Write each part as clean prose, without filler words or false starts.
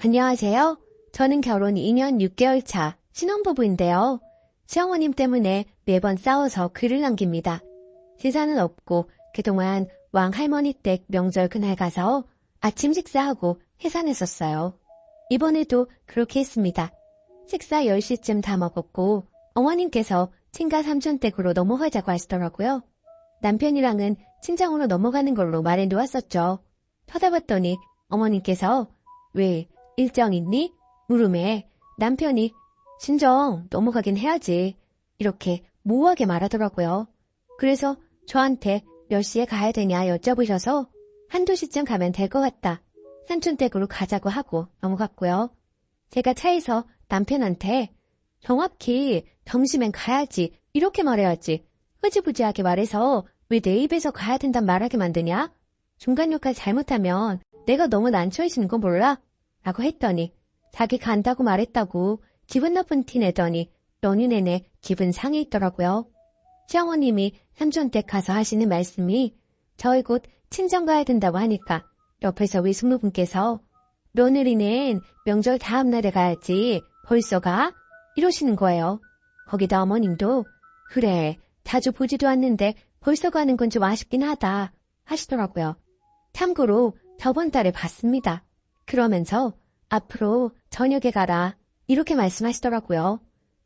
안녕하세요. 저는 결혼 2년 6개월 차 신혼부부인데요. 시어머님 때문에 매번 싸워서 글을 남깁니다. 시사는 없고 그동안 왕할머니 댁 명절 그날 가서 아침 식사하고 해산했었어요. 이번에도 그렇게 했습니다. 식사 10시쯤 다 먹었고 어머님께서 친가 삼촌 댁으로 넘어가자고 하시더라고요. 남편이랑은 친정으로 넘어가는 걸로 말해놓았었죠. 쳐다봤더니 어머님께서 왜 일정 있니? 물음에 남편이 친정 넘어가긴 해야지 이렇게 모호하게 말하더라고요. 그래서 저한테 몇 시에 가야 되냐 여쭤보셔서 한두 시쯤 가면 될 것 같다. 삼촌 댁으로 가자고 하고 넘어갔고요. 제가 차에서 남편한테 정확히 점심엔 가야지 이렇게 말해야지 흐지부지하게 말해서 왜 내 입에서 가야 된단 말하게 만드냐? 중간 역할 잘못하면 내가 너무 난처해지는 거 몰라? 라고 했더니 자기 간다고 말했다고 기분 나쁜 티 내더니 연휴 내내 기분 상해 있더라고요. 시어머님이 삼촌 댁 가서 하시는 말씀이 저희 곧 친정 가야 된다고 하니까 옆에서 외숙모분께서 며느리는 명절 다음 날에 가야지 벌써 가? 이러시는 거예요. 거기다 어머님도 그래 자주 보지도 않는데 벌써 가는 건 좀 아쉽긴 하다 하시더라고요. 참고로 저번 달에 봤습니다. 그러면서 앞으로 저녁에 가라 이렇게 말씀하시더라고요.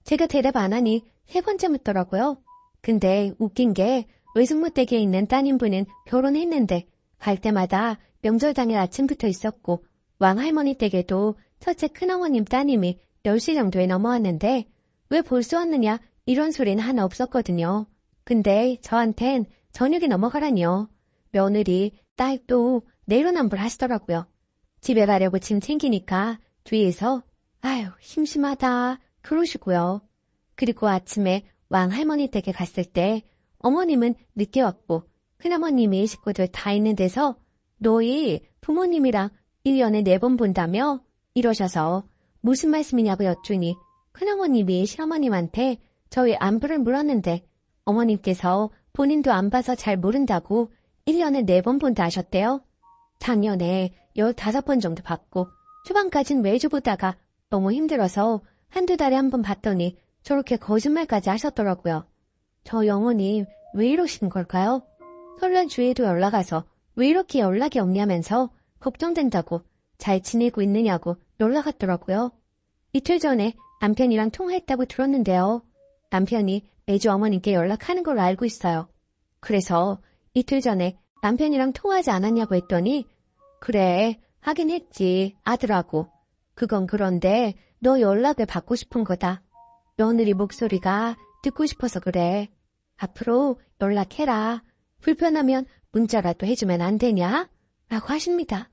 제가 대답 안 하니 세 번째 묻더라고요. 근데 웃긴 게 외숙모 댁에 있는 따님분은 결혼했는데 갈 때마다 명절 당일 아침부터 있었고 왕할머니 댁에도 첫째 큰어머님 따님이 10시 정도에 넘어왔는데 왜 벌써 왔느냐 이런 소리는 하나 없었거든요. 근데 저한텐 저녁에 넘어가라니요. 며느리 딸도 내로남불 하시더라고요. 집에 가려고 짐 챙기니까 뒤에서 아유 심심하다 그러시고요. 그리고 아침에 왕할머니 댁에 갔을 때 어머님은 늦게 왔고 큰어머님이 식구들 다 있는 데서 너희 부모님이랑 1년에 4번 본다며? 이러셔서 무슨 말씀이냐고 여쭈니 큰어머님이 시어머님한테 저희 안부를 물었는데 어머님께서 본인도 안 봐서 잘 모른다고 1년에 4번 본다 하셨대요. 작년에 15번 정도 봤고 초반까진 매주 보다가 너무 힘들어서 한두 달에 한 번 봤더니 저렇게 거짓말까지 하셨더라고요. 저희 어머님 왜 이러시는 걸까요? 설날 주에도 연락 와서 왜 이렇게 연락이 없냐면서 걱정된다고 잘 지내고 있느냐고 연락 왔더라고요. 이틀 전에 남편이랑 통화했다고 들었는데요. 남편이 매주 어머님께 연락하는 걸로 알고 있어요. 그래서 이틀 전에 남편이랑 통화하지 않았냐고 했더니 그래 하긴 했지 아들하고. 그건 그런데 너 연락을 받고 싶은 거다. 며느리 목소리가 듣고 싶어서 그래. 앞으로 연락해라. 불편하면 문자라도 해주면 안 되냐? 라고 하십니다.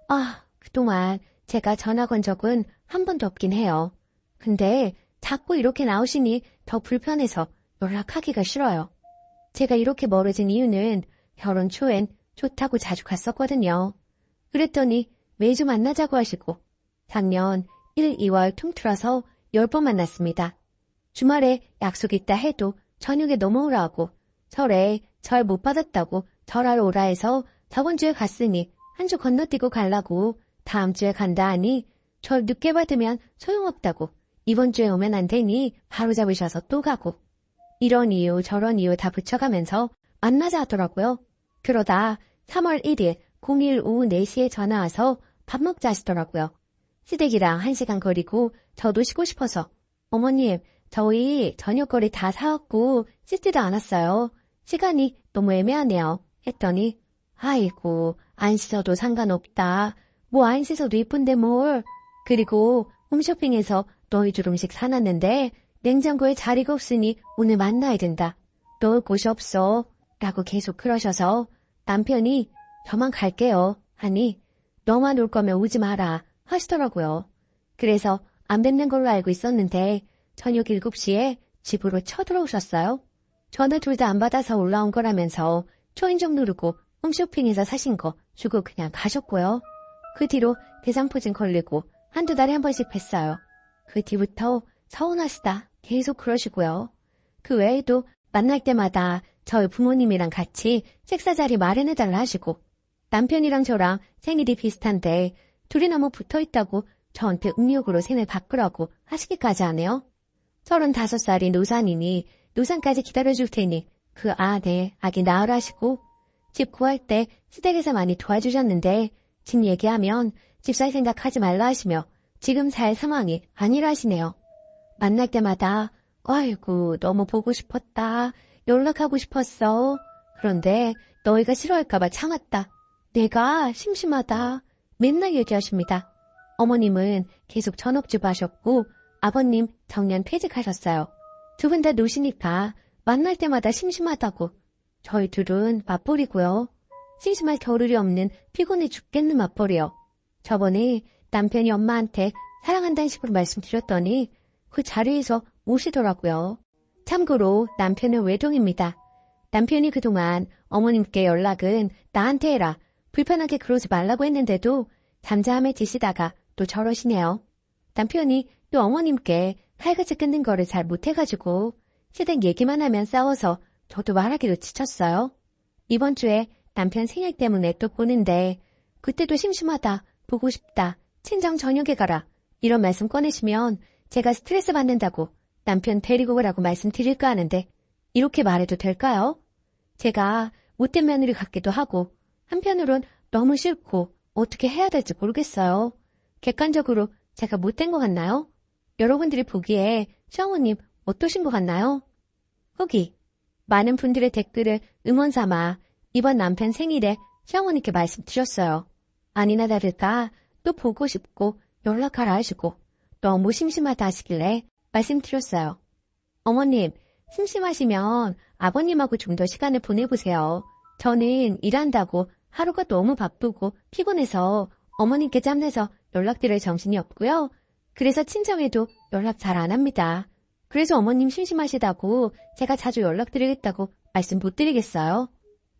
아, 그동안 제가 전화 건 적은 한 번도 없긴 해요. 근데 자꾸 이렇게 나오시니 더 불편해서 연락하기가 싫어요. 제가 이렇게 멀어진 이유는 결혼 초엔 좋다고 자주 갔었거든요. 그랬더니 매주 만나자고 하시고 작년 1, 2월 통틀어서 10번 만났습니다. 주말에 약속 있다 해도 저녁에 넘어오라고 설에 절 못 받았다고 절하러 오라 해서 저번 주에 갔으니 한 주 건너뛰고 가려고 다음 주에 간다 하니 절 늦게 받으면 소용없다고 이번 주에 오면 안 되니 바로 잡으셔서 또 가고 이런 이유 저런 이유 다 붙여가면서 만나자 하더라고요. 그러다 3월 1일 0일 오후 4시에 전화 와서 밥 먹자 하시더라고요. 시댁이랑 1시간 거리고 저도 쉬고 싶어서 어머님 저희 저녁거리 다 사왔고 씻지도 않았어요. 시간이 너무 애매하네요. 했더니 아이고 안 씻어도 상관없다. 뭐 안 씻어도 이쁜데 뭘. 그리고 홈쇼핑에서 너희 줄 음식 사놨는데 냉장고에 자리가 없으니 오늘 만나야 된다. 넣을 곳이 없어. 라고 계속 그러셔서 남편이 저만 갈게요 하니 너만 올 거면 오지 마라 하시더라고요. 그래서 안 뵙는 걸로 알고 있었는데 저녁 7시에 집으로 쳐들어오셨어요. 전화 둘 다 안 받아서 올라온 거라면서 초인종 누르고 홈쇼핑에서 사신 거 주고 그냥 가셨고요. 그 뒤로 대상포진 걸리고 한두 달에 한 번씩 뵀어요. 그 뒤부터 서운하시다 계속 그러시고요. 그 외에도 만날 때마다 저희 부모님이랑 같이 식사 자리 마련해달라 하시고 남편이랑 저랑 생일이 비슷한데 둘이 너무 붙어있다고 저한테 음욕으로 생을 바꾸라고 하시기까지 하네요. 35살이 노산이니 노산까지 기다려줄 테니 네, 아기 낳으라시고 집 구할 때 시댁에서 많이 도와주셨는데 집 얘기하면 집 살 생각하지 말라 하시며 지금 살 상황이 아니라 하시네요. 만날 때마다 아이고 너무 보고 싶었다. 연락하고 싶었어. 그런데 너희가 싫어할까봐 참았다. 내가 심심하다. 맨날 얘기하십니다. 어머님은 계속 전업주부 하셨고 아버님 정년 퇴직하셨어요. 두 분 다 노시니까 만날 때마다 심심하다고. 저희 둘은 맞벌이고요. 심심할 겨를이 없는 피곤해 죽겠는 맞벌이요. 저번에 남편이 엄마한테 사랑한다는 식으로 말씀드렸더니 그 자리에서 우시더라고요. 참고로 남편은 외동입니다. 남편이 그동안 어머님께 연락은 나한테 해라. 불편하게 그러지 말라고 했는데도 잠잠해 지시다가 또 저러시네요. 남편이 또 어머님께 칼같이 끊는 거를 잘 못해가지고 시댁 얘기만 하면 싸워서 저도 말하기로 지쳤어요. 이번 주에 남편 생일 때문에 또 보는데 그때도 심심하다, 보고 싶다, 친정 저녁에 가라 이런 말씀 꺼내시면 제가 스트레스 받는다고 남편 데리고 오라고 말씀드릴까 하는데 이렇게 말해도 될까요? 제가 못된 며느리 같기도 하고 한편으론 너무 싫고 어떻게 해야 될지 모르겠어요. 객관적으로 제가 못된 것 같나요? 여러분들이 보기에 시어머님 어떠신 것 같나요? 후기, 많은 분들의 댓글을 응원 삼아 이번 남편 생일에 시어머니께 말씀드렸어요. 아니나 다를까 또 보고 싶고 연락하라 하시고 너무 심심하다 하시길래 말씀드렸어요. 어머님, 심심하시면 아버님하고 좀 더 시간을 보내보세요. 저는 일한다고 하루가 너무 바쁘고 피곤해서 어머님께 짬내서 연락드릴 정신이 없고요. 그래서 친정에도 연락 잘 안 합니다. 그래서 어머님 심심하시다고 제가 자주 연락드리겠다고 말씀 못 드리겠어요.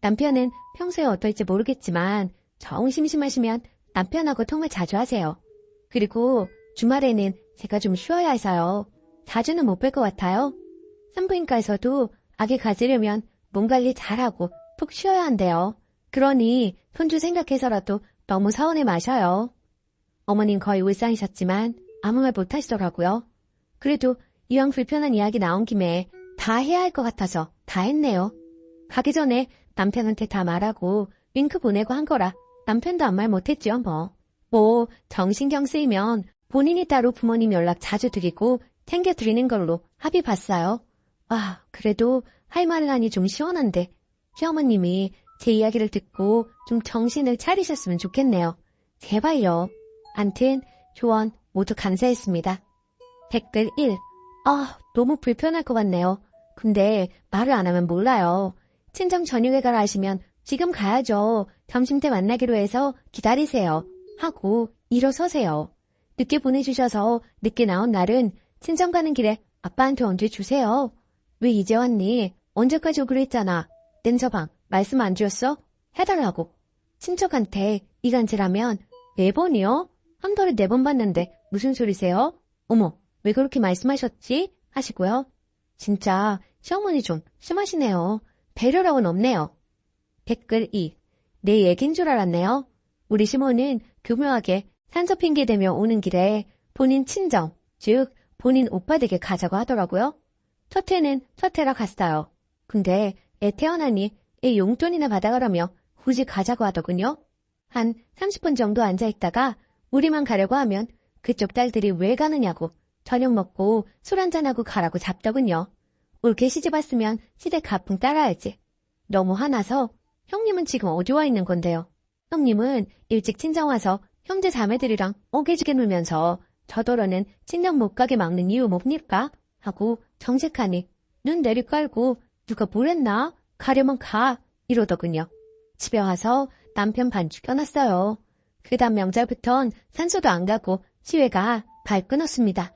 남편은 평소에 어떨지 모르겠지만 정 심심하시면 남편하고 통화 자주 하세요. 그리고 주말에는 제가 좀 쉬어야 해서요. 자주는 못 뵐 것 같아요. 산부인과에서도 아기 가지려면 몸 관리 잘하고 푹 쉬어야 한대요. 그러니 손주 생각해서라도 너무 서운해 마셔요. 어머님 거의 울상이셨지만 아무 말 못 하시더라고요. 그래도 이왕 불편한 이야기 나온 김에 다 해야 할 것 같아서 다 했네요. 가기 전에 남편한테 다 말하고 윙크 보내고 한 거라 남편도 아무 말 못했지요 뭐 정신경 쓰이면 본인이 따로 부모님 연락 자주 드리고 챙겨드리는 걸로 합의 봤어요. 그래도 할 말을 하니 좀 시원한데 시어머님이 제 이야기를 듣고 좀 정신을 차리셨으면 좋겠네요. 제발요. 암튼 조언 모두 감사했습니다. 댓글 1. 너무 불편할 것 같네요. 근데 말을 안 하면 몰라요. 친정 저녁에 가라 하시면 지금 가야죠. 점심때 만나기로 해서 기다리세요. 하고 일어서세요. 늦게 보내주셔서 늦게 나온 날은 친정 가는 길에 아빠한테 언제 주세요. 왜 이제 왔니? 언제까지 오기로 했잖아. 냉서방 말씀 안 드렸어? 해달라고. 친척한테 이간질하면 4번이요? 한 달에 4번 받는데 무슨 소리세요? 어머, 왜 그렇게 말씀하셨지? 하시고요. 진짜 시어머니 좀 심하시네요. 배려라고는 없네요. 댓글 2. 내 얘긴 줄 알았네요. 우리 시모는 교묘하게 산소 핑계 대며 오는 길에 본인 친정, 즉 본인 오빠 댁에 가자고 하더라고요. 첫 해는 첫 해라 갔어요. 근데 애 태어나니 애 용돈이나 받아가라며 굳이 가자고 하더군요. 한 30분 정도 앉아있다가 우리만 가려고 하면 그쪽 딸들이 왜 가느냐고 저녁 먹고 술 한잔하고 가라고 잡더군요. 올게 시집 왔으면 시댁 가풍 따라야지. 너무 화나서 형님은 지금 어디 와 있는 건데요. 형님은 일찍 친정 와서 형제 자매들이랑 오개지게 놀면서 저더러는 친정 못 가게 막는 이유 뭡니까? 하고 정색하니 눈 내리깔고 누가 뭘 했나? 가려면 가 이러더군요. 집에 와서 남편 반 죽여놨어요. 그 다음 명절부턴 산소도 안 가고 시외가 발 끊었습니다.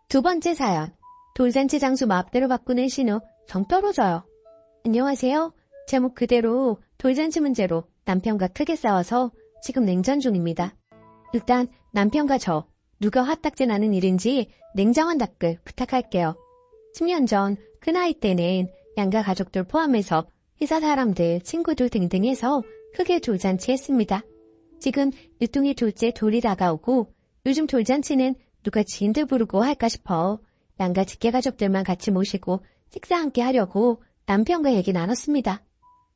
두 번째 사연. 돌잔치 장소 마음대로 바꾸는 신우 정 떨어져요. 안녕하세요. 제목 그대로 돌잔치 문제로 남편과 크게 싸워서 지금 냉전 중입니다. 일단 남편과 저 누가 화딱지 나는 일인지 냉정한 답글 부탁할게요. 10년 전 그 나이 때는 양가 가족들 포함해서 회사 사람들, 친구들 등등 해서 크게 돌잔치 했습니다. 지금 유통이 둘째 돌이 다가오고 요즘 돌잔치는 누가 지인들 부르고 할까 싶어 양가 직계 가족들만 같이 모시고 식사 함께 하려고 남편과 얘기 나눴습니다.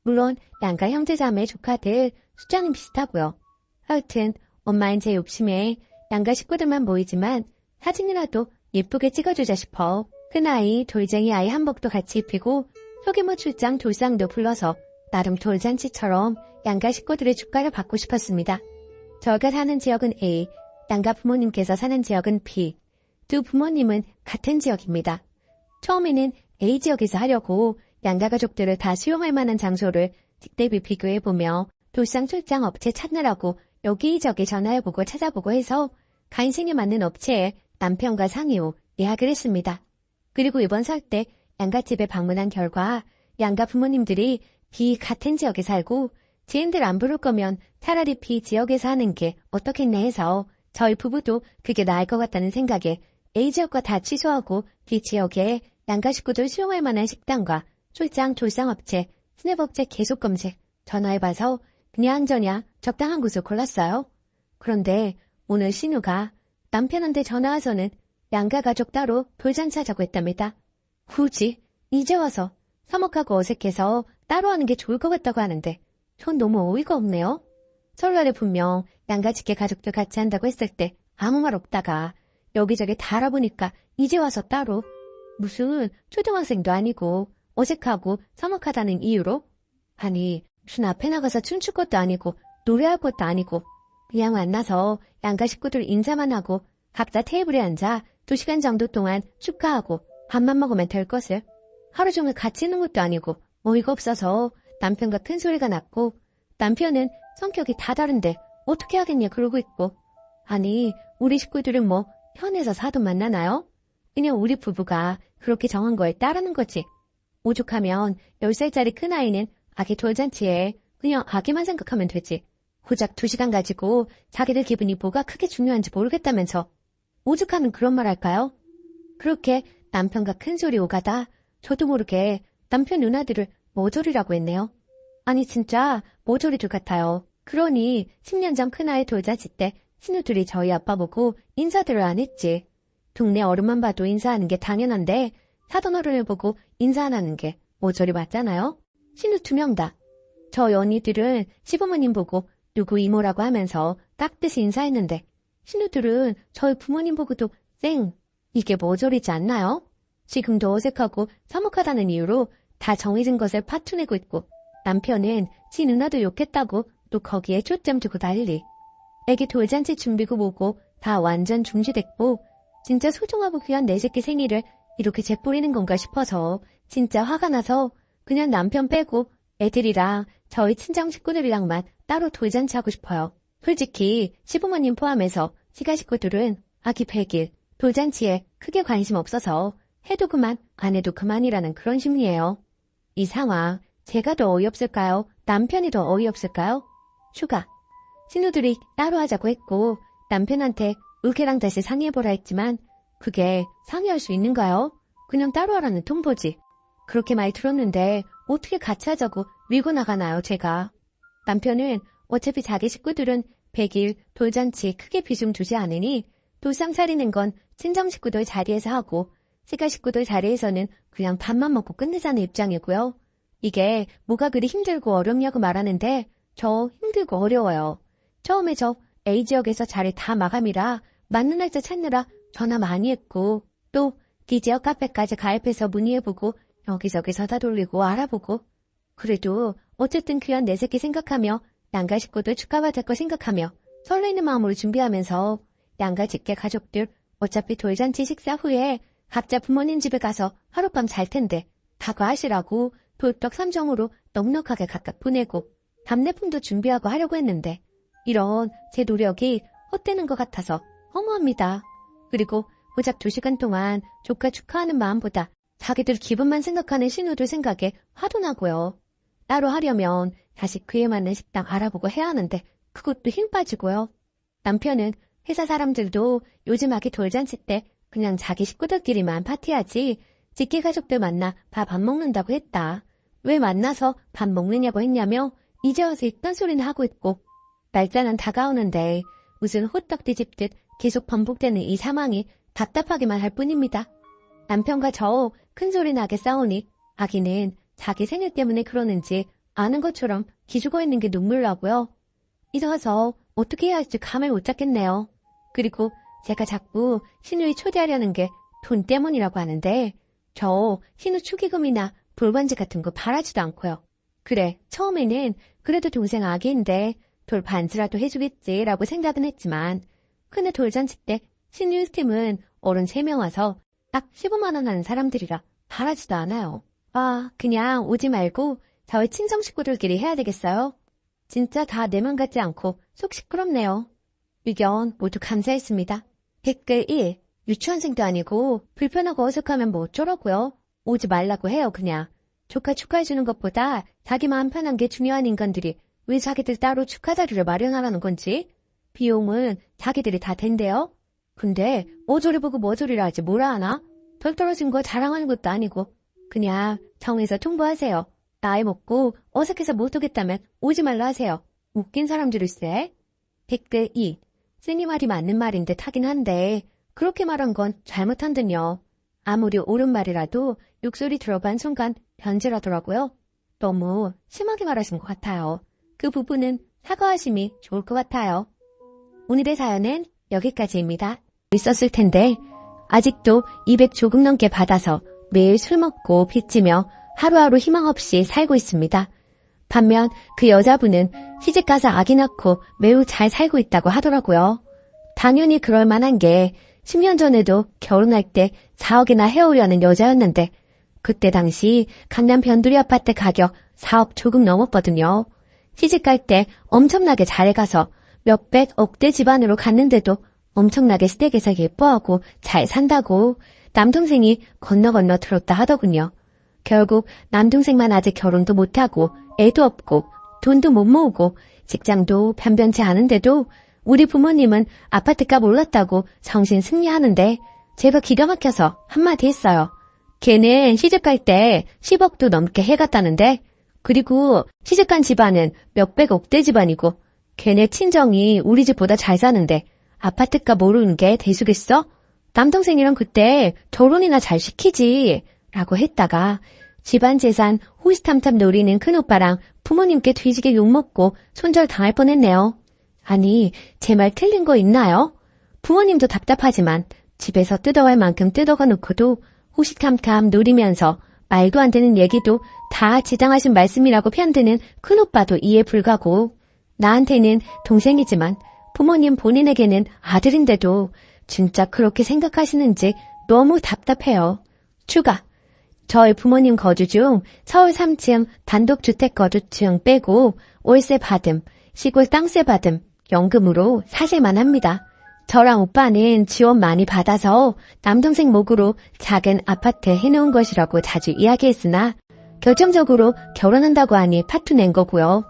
물론 양가 형제자매 조카들 숫자는 비슷하고요. 하여튼 엄마인 제 욕심에 양가 식구들만 모이지만 사진이라도 예쁘게 찍어주자 싶어 큰아이 돌쟁이 아이 한복도 같이 입히고 소규모 출장 돌상도 불러서 나름 돌잔치처럼 양가 식구들의 축가를 받고 싶었습니다. 저가 사는 지역은 A, 양가 부모님께서 사는 지역은 B. 두 부모님은 같은 지역입니다. 처음에는 A 지역에서 하려고 양가 가족들을 다 수용할 만한 장소를 직대비 비교해보며 돌상 출장 업체 찾느라고 여기저기 전화해보고 찾아보고 해서 간신히 맞는 업체에 남편과 상의 후 예약을 했습니다. 그리고 이번 설 때 양가집에 방문한 결과 양가 부모님들이 B 같은 지역에 살고 지인들 안 부를 거면 차라리 B 지역에서 하는 게 어떻겠나 해서 저희 부부도 그게 나을 것 같다는 생각에 A 지역과 다 취소하고 B 지역에 양가 식구들 수용할 만한 식당과 출장 돌상업체, 스냅업체 계속 검색, 전화해봐서 그냥저냥 적당한 곳을 골랐어요. 그런데 오늘 신우가 남편한테 전화와서는 양가 가족 따로 돌잔치 하자고 했답니다. 굳이 이제 와서 서먹하고 어색해서 따로 하는 게 좋을 것 같다고 하는데 전 너무 어이가 없네요. 설날에 분명 양가 직계 가족들 같이 한다고 했을 때 아무 말 없다가 여기저기 다 알아보니까 이제 와서 따로 무슨 초등학생도 아니고 어색하고 서먹하다는 이유로? 아니 무슨 앞에 나가서 춤출 것도 아니고 노래할 것도 아니고 그냥 만나서 양가 식구들 인사만 하고 각자 테이블에 앉아 2시간 정도 동안 축하하고 밥만 먹으면 될 것을 하루 종일 같이 있는 것도 아니고 어이가 없어서 남편과 큰 소리가 났고 남편은 성격이 다 다른데 어떻게 하겠냐 그러고 있고 아니 우리 식구들은 뭐 현에서 사돈 만나나요? 그냥 우리 부부가 그렇게 정한 거에 따르는 거지. 오죽하면 10살짜리 큰아이는 아기 돌잔치에 그냥 아기만 생각하면 되지. 고작 2시간 가지고 자기들 기분이 뭐가 크게 중요한지 모르겠다면서 오죽하면 그런 말 할까요? 그렇게 남편과 큰 소리 오가다 저도 모르게 남편 누나들을 모조리라고 했네요. 아니 진짜 모조리들 같아요. 그러니 10년 전 큰아이 돌잔치 때 신우들이 저희 아빠 보고 인사들을 안 했지. 동네 어른만 봐도 인사하는 게 당연한데 사돈 어른을 보고 인사 안 하는 게 모조리 맞잖아요. 신우 2명 다. 저희 언니들은 시부모님 보고 누구 이모라고 하면서 깍듯이 인사했는데 신우들은 저희 부모님 보고도 쌩 이게 모조리지 않나요? 지금도 어색하고 서먹하다는 이유로 다 정해진 것을 파투내고 있고 남편은 지 누나도 욕했다고 또 거기에 초점 두고 난리. 애기 돌잔치 준비고 뭐고 다 완전 중지됐고 진짜 소중하고 귀한 내 새끼 생일을 이렇게 재뿌리는 건가 싶어서 진짜 화가 나서 그냥 남편 빼고 애들이랑 저희 친정 식구들이랑만 따로 돌잔치 하고 싶어요. 솔직히 시부모님 포함해서 시가 식구들은 아기 100일 돌잔치에 크게 관심 없어서 해도 그만 안 해도 그만이라는 그런 심리예요. 이 상황 제가 더 어이없을까요? 남편이 더 어이없을까요? 휴가 신우들이 따로 하자고 했고 남편한테 의케랑 다시 상의해보라 했지만 그게 상의할 수 있는가요? 그냥 따로 하라는 통보지. 그렇게 많이 들었는데 어떻게 같이 하자고 밀고 나가나요 제가. 남편은 어차피 자기 식구들은 100일 돌잔치 크게 비중 두지 않으니 돌상 차리는 건 친정 식구들 자리에서 하고 시가 식구들 자리에서는 그냥 밥만 먹고 끝내자는 입장이고요. 이게 뭐가 그리 힘들고 어렵냐고 말하는데 저 힘들고 어려워요. 처음에 저 A지역에서 자리 다 마감이라 맞는 날짜 찾느라 전화 많이 했고 또 D지역 카페까지 가입해서 문의해보고 여기저기 서다 돌리고 알아보고 그래도 어쨌든 귀한 내 새끼 생각하며 양가 식구들 축하받을 거 생각하며 설레이는 마음으로 준비하면서 양가 직계 가족들 어차피 돌잔치 식사 후에 각자 부모님 집에 가서 하룻밤 잘 텐데 다과하시라고 돌떡 3정으로 넉넉하게 각각 보내고 답례품도 준비하고 하려고 했는데 이런 제 노력이 헛되는 것 같아서 허무합니다. 그리고 고작 2시간 동안 조카 축하하는 마음보다 자기들 기분만 생각하는 신우들 생각에 화도 나고요. 따로 하려면 다시 그에 맞는 식당 알아보고 해야 하는데 그것도 힘 빠지고요. 남편은 회사 사람들도 요즘 아기 돌잔치 때 그냥 자기 식구들끼리만 파티하지 직계 가족들 만나 밥 안 먹는다고 했다. 왜 만나서 밥 먹느냐고 했냐며 이제 와서 이딴 소리는 하고 있고 날짜는 다가오는데 무슨 호떡 뒤집듯 계속 반복되는 이 상황이 답답하기만 할 뿐입니다. 남편과 저 큰소리 나게 싸우니 아기는 자기 생일 때문에 그러는지 아는 것처럼 기죽어 있는 게 눈물 나고요. 이래서 어떻게 해야 할지 감을 못 잡겠네요. 그리고 제가 자꾸 신우이 초대하려는 게 돈 때문이라고 하는데 저 신우 축의금이나 돌반지 같은 거 바라지도 않고요. 그래, 처음에는 그래도 동생 아기인데 돌 반지라도 해주겠지라고 생각은 했지만 근데 돌잔치 때 신우이 팀은 어른 3명 와서 딱 15만 원 하는 사람들이라 바라지도 않아요. 아, 그냥 오지 말고 저희 친정 식구들끼리 해야 되겠어요? 진짜 다 내 맘 같지 않고 속 시끄럽네요. 의견 모두 감사했습니다. 댓글 1. 유치원생도 아니고 불편하고 어색하면 뭐 어쩌라고요? 오지 말라고 해요 그냥. 조카 축하해주는 것보다 자기 마음 편한 게 중요한 인간들이 왜 자기들 따로 축하 자리를 마련하라는 건지. 비용은 자기들이 다 댄대요. 근데 어조리 보고 뭐조리를 하지 뭐라 하나? 덜 떨어진 거 자랑하는 것도 아니고 그냥 정해서 통보하세요. 나이 먹고 어색해서 못 오겠다면 오지 말라 하세요. 웃긴 사람들일세. 댓글 2. 쓰니 말이 맞는 말인 듯 하긴 한데 그렇게 말한 건 잘못한 듯요. 아무리 옳은 말이라도 욕설이 들어간 순간 변질하더라고요. 너무 심하게 말하신 것 같아요. 그 부분은 사과하심이 좋을 것 같아요. 오늘의 사연은 여기까지입니다. 있었을 텐데 아직도 200 조금 넘게 받아서 매일 술 먹고 빚지며 하루하루 희망 없이 살고 있습니다. 반면 그 여자분은 시집가서 아기 낳고 매우 잘 살고 있다고 하더라고요. 당연히 그럴 만한 게 10년 전에도 결혼할 때 4억이나 해오려는 여자였는데 그때 당시 강남 변두리 아파트 가격 4억 조금 넘었거든요. 시집갈 때 엄청나게 잘가서 몇백 억대 집안으로 갔는데도 엄청나게 시댁에서 예뻐하고 잘 산다고 남동생이 건너 들었다 하더군요. 결국 남동생만 아직 결혼도 못하고 애도 없고 돈도 못 모으고 직장도 변변치 않은데도 우리 부모님은 아파트값 올랐다고 정신 승리하는데 제가 기가 막혀서 한마디 했어요. 걔는 시집갈 때 10억도 넘게 해갔다는데 그리고 시집간 집안은 몇백 억대 집안이고 걔네 친정이 우리 집보다 잘 사는데 아파트값 오르는 게 대수겠어? 남동생이랑 그때 결혼이나 잘 시키지 라고 했다가 집안 재산 호시탐탐 노리는 큰오빠랑 부모님께 뒤지게 욕먹고 손절 당할 뻔했네요. 아니, 제 말 틀린 거 있나요? 부모님도 답답하지만 집에서 뜯어갈 만큼 뜯어가 놓고도 호시탐탐 노리면서 말도 안 되는 얘기도 다 지당하신 말씀이라고 편드는 큰오빠도 이해 불가고 나한테는 동생이지만 부모님 본인에게는 아들인데도 진짜 그렇게 생각하시는지 너무 답답해요. 추가. 저희 부모님 거주 중 서울 3층 단독주택 거주 중 빼고 월세 받음, 시골 땅세 받음, 연금으로 사실만 합니다. 저랑 오빠는 지원 많이 받아서 남동생 목으로 작은 아파트 해놓은 것이라고 자주 이야기했으나 결정적으로 결혼한다고 하니 파투 낸 거고요.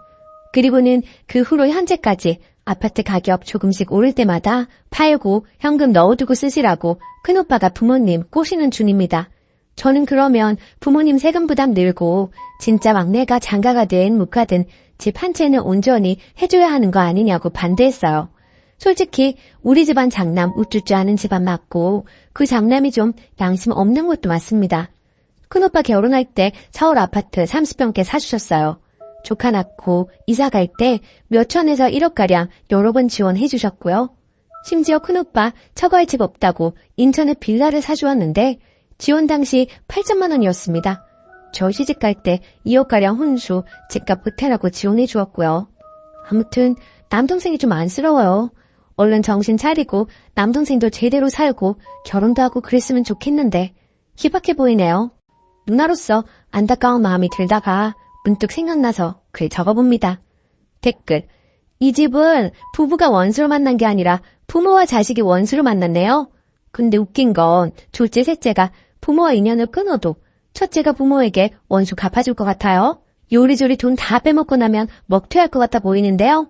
그리고는 그 후로 현재까지 아파트 가격 조금씩 오를 때마다 팔고 현금 넣어두고 쓰시라고 큰오빠가 부모님 꼬시는 중입니다. 저는 그러면 부모님 세금 부담 늘고 진짜 막내가 장가가 된 묵하든 집 한 채는 온전히 해줘야 하는 거 아니냐고 반대했어요. 솔직히 우리 집안 장남 우쭈쭈 하는 집안 맞고 그 장남이 좀 양심 없는 것도 맞습니다. 큰오빠 결혼할 때 서울 아파트 30평대 사주셨어요. 조카 낳고 이사 갈 때 몇천에서 1억가량 여러 번 지원해 주셨고요. 심지어 큰오빠 처가할 집 없다고 인천에 빌라를 사주었는데 지원 당시 8천만 원이었습니다. 저 시집갈 때 2억가량 혼수, 집값 보태라고 지원해 주었고요. 아무튼 남동생이 좀 안쓰러워요. 얼른 정신 차리고 남동생도 제대로 살고 결혼도 하고 그랬으면 좋겠는데 희박해 보이네요. 누나로서 안타까운 마음이 들다가 문득 생각나서 글 적어봅니다. 댓글. 이 집은 부부가 원수로 만난 게 아니라 부모와 자식이 원수로 만났네요. 근데 웃긴 건 둘째, 셋째가 부모와 인연을 끊어도 첫째가 부모에게 원수 갚아줄 것 같아요. 요리조리 돈 다 빼먹고 나면 먹튀할 것 같아 보이는데요.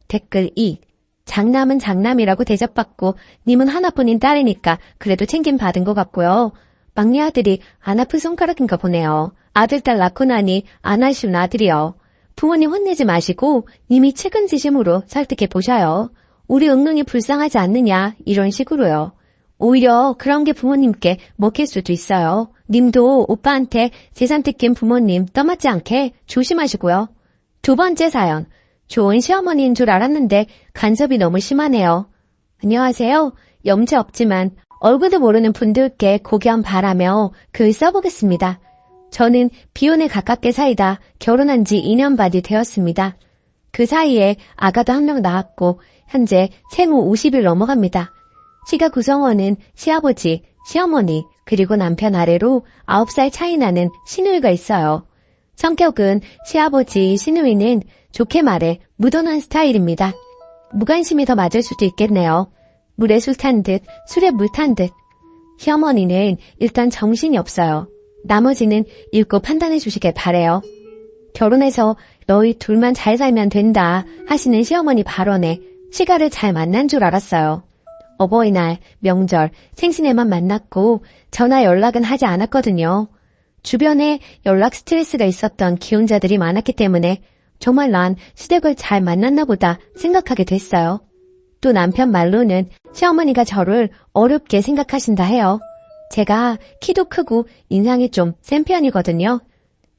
댓글 2. 장남은 장남이라고 대접받고 님은 하나뿐인 딸이니까 그래도 챙김 받은 것 같고요. 막내 아들이 안 아픈 손가락인가 보네요. 아들, 딸 낳고 나니 안 아쉬운 아들이요. 부모님 혼내지 마시고 님이 측은지심으로 설득해 보셔요. 우리 응능이 불쌍하지 않느냐 이런 식으로요. 오히려 그런 게 부모님께 먹힐 수도 있어요. 님도 오빠한테 재산 뜯긴 부모님 떠맡지 않게 조심하시고요. 두 번째 사연. 좋은 시어머니인 줄 알았는데 간섭이 너무 심하네요. 안녕하세요. 염치 없지만 얼굴도 모르는 분들께 고견 바라며 글 써보겠습니다. 저는 비혼에 가깝게 살다 결혼한 지 2년 반이 되었습니다. 그 사이에 아가도 한 명 낳았고 현재 생후 50일 넘어갑니다. 시가 구성원은 시아버지, 시어머니, 그리고 남편 아래로 9살 차이 나는 시누이가 있어요. 성격은 시아버지, 시누이는 좋게 말해 무던한 스타일입니다. 무관심이 더 맞을 수도 있겠네요. 물에 술 탄 듯, 술에 물 탄 듯. 시어머니는 일단 정신이 없어요. 나머지는 읽고 판단해 주시길 바래요. 결혼해서 너희 둘만 잘 살면 된다 하시는 시어머니 발언에 시가를 잘 만난 줄 알았어요. 어버이날, 명절, 생신에만 만났고 전화 연락은 하지 않았거든요. 주변에 연락 스트레스가 있었던 기혼자들이 많았기 때문에 정말 난 시댁을 잘 만났나 보다 생각하게 됐어요. 또 남편 말로는 시어머니가 저를 어렵게 생각하신다 해요. 제가 키도 크고 인상이 좀 센 편이거든요.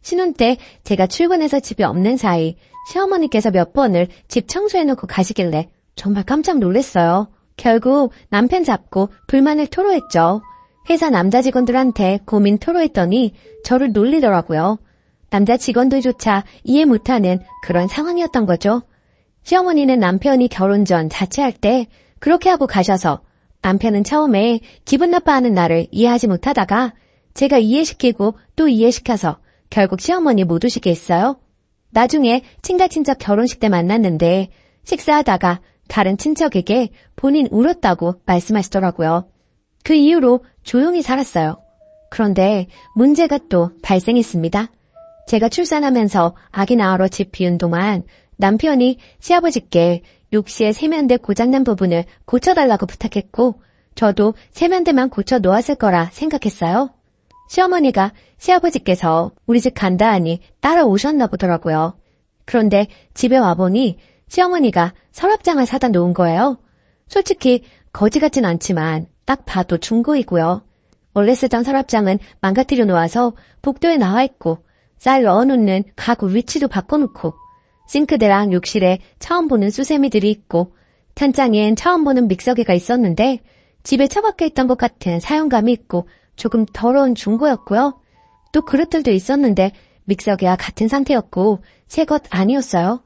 신혼 때 제가 출근해서 집에 없는 사이 시어머니께서 몇 번을 집 청소해놓고 가시길래 정말 깜짝 놀랐어요. 결국 남편 잡고 불만을 토로했죠. 회사 남자 직원들한테 고민 토로했더니 저를 놀리더라고요. 남자 직원들조차 이해 못하는 그런 상황이었던 거죠. 시어머니는 남편이 결혼 전 자취할 때 그렇게 하고 가셔서 남편은 처음에 기분 나빠하는 나를 이해하지 못하다가 제가 이해시키고 또 이해시켜서 결국 시어머니 못 오시게 했어요. 나중에 친가친척 결혼식 때 만났는데 식사하다가 다른 친척에게 본인 울었다고 말씀하시더라고요. 그 이후로 조용히 살았어요. 그런데 문제가 또 발생했습니다. 제가 출산하면서 아기 낳으러 집 비운 동안 남편이 시아버지께 욕실의 세면대 고장난 부분을 고쳐달라고 부탁했고 저도 세면대만 고쳐 놓았을 거라 생각했어요. 시어머니가 시아버지께서 우리 집 간다 하니 따라오셨나 보더라고요. 그런데 집에 와보니 시어머니가 서랍장을 사다 놓은 거예요. 솔직히 거지 같진 않지만 딱 봐도 중고이고요. 원래 쓰던 서랍장은 망가뜨려 놓아서 복도에 나와 있고 쌀 넣어놓는 가구 위치도 바꿔놓고 싱크대랑 욕실에 처음 보는 수세미들이 있고 찬장엔 처음 보는 믹서기가 있었는데 집에 처박혀 있던 것 같은 사용감이 있고 조금 더러운 중고였고요. 또 그릇들도 있었는데 믹서기와 같은 상태였고 새 것 아니었어요.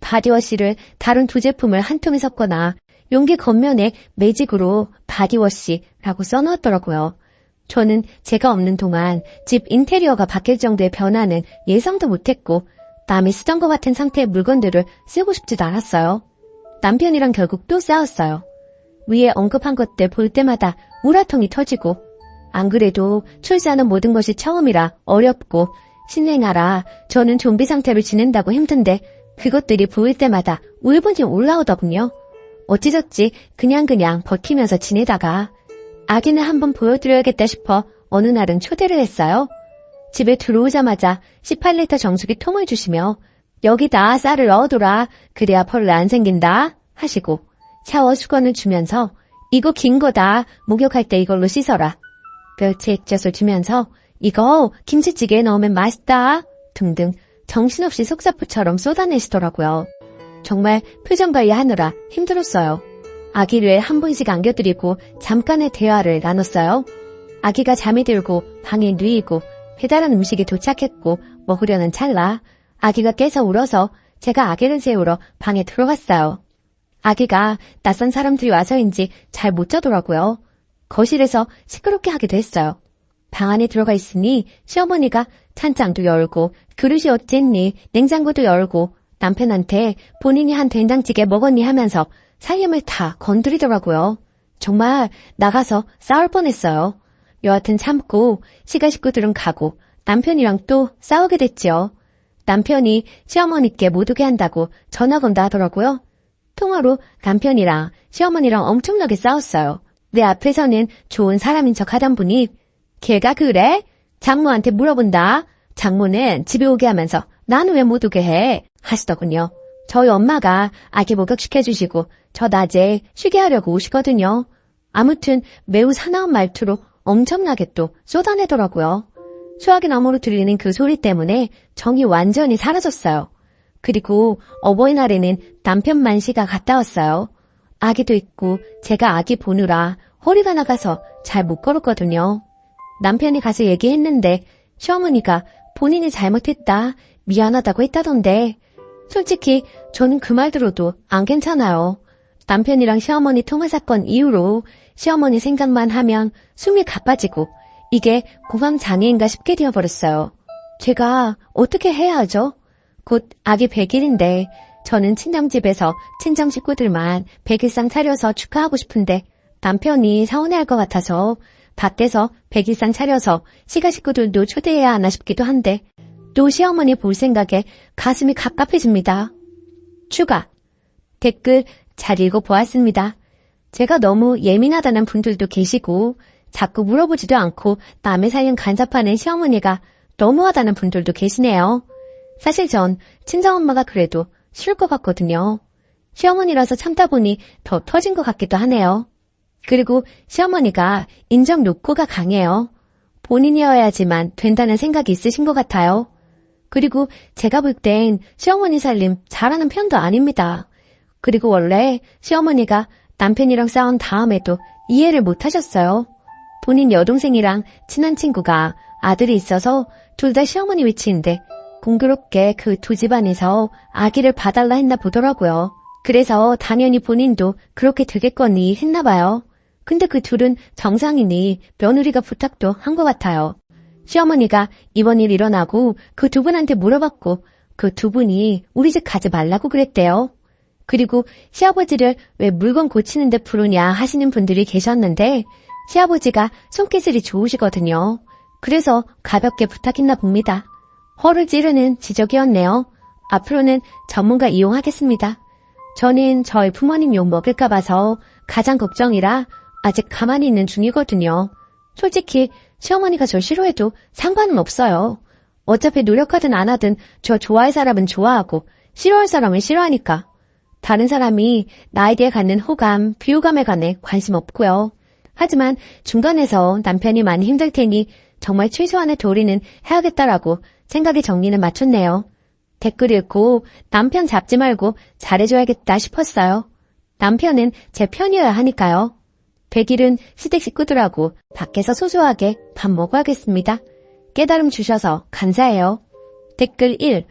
바디워시를 다른 두 제품을 한 통에 섞거나 용기 겉면에 매직으로 바디워시라고 써놓았더라고요. 저는 제가 없는 동안 집 인테리어가 바뀔 정도의 변화는 예상도 못했고 남이 쓰던 것 같은 상태의 물건들을 쓰고 싶지도 않았어요. 남편이랑 결국 또 싸웠어요. 위에 언급한 것들 볼 때마다 우라통이 터지고 안 그래도 출산은 모든 것이 처음이라 어렵고 신생아라 저는 좀비 상태로 지낸다고 힘든데 그것들이 보일 때마다 울분이 올라오더군요. 어찌저찌 그냥 버티면서 지내다가 아기는 한번 보여드려야겠다 싶어 어느 날은 초대를 했어요. 집에 들어오자마자 18리터 정수기 통을 주시며 여기다 쌀을 넣어둬라 그래야 벌레 안 생긴다 하시고 샤워 수건을 주면서 이거 긴 거다 목욕할 때 이걸로 씻어라 멸치 액젓을 주면서 이거 김치찌개에 넣으면 맛있다 등등 정신없이 속사포처럼 쏟아내시더라고요. 정말 표정 관리하느라 힘들었어요. 아기를 한 번씩 안겨드리고 잠깐의 대화를 나눴어요. 아기가 잠이 들고 방에 누이고 배달한 음식이 도착했고 먹으려는 찰나 아기가 깨서 울어서 제가 아기를 재우러 방에 들어갔어요. 아기가 낯선 사람들이 와서인지 잘 못 자더라고요. 거실에서 시끄럽게 하기도 했어요. 방 안에 들어가 있으니 시어머니가 찬장도 열고 그릇이 어쨌니 냉장고도 열고 남편한테 본인이 한 된장찌개 먹었니 하면서 살림을 다 건드리더라고요. 정말 나가서 싸울 뻔했어요. 여하튼 참고 시가 식구들은 가고 남편이랑 또 싸우게 됐지요. 남편이 시어머니께 못 오게 한다고 전화 건다 하더라고요. 통화로 남편이랑 시어머니랑 엄청나게 싸웠어요. 내 앞에서는 좋은 사람인 척 하던 분이 걔가 그래? 장모한테 물어본다. 장모는 집에 오게 하면서 나는 왜 못 오게 해? 하시더군요. 저희 엄마가 아기 목욕시켜주시고 저 낮에 쉬게 하려고 오시거든요. 아무튼 매우 사나운 말투로 엄청나게 또 쏟아내더라고요. 수화기 너머로 들리는 그 소리 때문에 정이 완전히 사라졌어요. 그리고 어버이날에는 남편 만시가 갔다 왔어요. 아기도 있고 제가 아기 보느라 허리가 나가서 잘 못 걸었거든요. 남편이 가서 얘기했는데 시어머니가 본인이 잘못했다, 미안하다고 했다던데 솔직히 저는 그 말 들어도 안 괜찮아요. 남편이랑 시어머니 통화 사건 이후로 시어머니 생각만 하면 숨이 가빠지고 이게 공황장애인가 싶게 되어버렸어요. 제가 어떻게 해야 하죠? 곧 아기 100일인데 저는 친정집에서 친정 식구들만 100일상 차려서 축하하고 싶은데 남편이 서운해할 것 같아서 밖에서 100일상 차려서 시가 식구들도 초대해야 하나 싶기도 한데 또 시어머니 볼 생각에 가슴이 갑갑해집니다. 추가 댓글 잘 읽어보았습니다. 제가 너무 예민하다는 분들도 계시고 자꾸 물어보지도 않고 남의 사연 간섭하는 시어머니가 너무하다는 분들도 계시네요. 사실 전 친정엄마가 그래도 싫을 것 같거든요. 시어머니라서 참다 보니 더 터진 것 같기도 하네요. 그리고 시어머니가 인정 욕구가 강해요. 본인이어야지만 된다는 생각이 있으신 것 같아요. 그리고 제가 볼 땐 시어머니 살림 잘하는 편도 아닙니다. 그리고 원래 시어머니가 남편이랑 싸운 다음에도 이해를 못 하셨어요. 본인 여동생이랑 친한 친구가 아들이 있어서 둘 다 시어머니 위치인데 공교롭게 그 두 집안에서 아기를 봐달라 했나 보더라고요. 그래서 당연히 본인도 그렇게 되겠거니 했나 봐요. 근데 그 둘은 정상이니 며느리가 부탁도 한 것 같아요. 시어머니가 이번 일 일어나고 그 두 분한테 물어봤고 그 두 분이 우리 집 가지 말라고 그랬대요. 그리고 시아버지를 왜 물건 고치는데 부르냐 하시는 분들이 계셨는데 시아버지가 손기술이 좋으시거든요. 그래서 가볍게 부탁했나 봅니다. 허를 찌르는 지적이었네요. 앞으로는 전문가 이용하겠습니다. 저는 저희 부모님 욕 먹을까 봐서 가장 걱정이라 아직 가만히 있는 중이거든요. 솔직히 시어머니가 저 싫어해도 상관은 없어요. 어차피 노력하든 안 하든 저 좋아할 사람은 좋아하고 싫어할 사람은 싫어하니까. 다른 사람이 나에 대해 갖는 호감, 비호감에 관해 관심 없고요. 하지만 중간에서 남편이 많이 힘들 테니 정말 최소한의 도리는 해야겠다라고 생각의 정리는 맞췄네요. 댓글 읽고 남편 잡지 말고 잘해줘야겠다 싶었어요. 남편은 제 편이어야 하니까요. 100일은 시댁 식구들하고 밖에서 소소하게 밥 먹어야겠습니다. 깨달음 주셔서 감사해요. 댓글 1.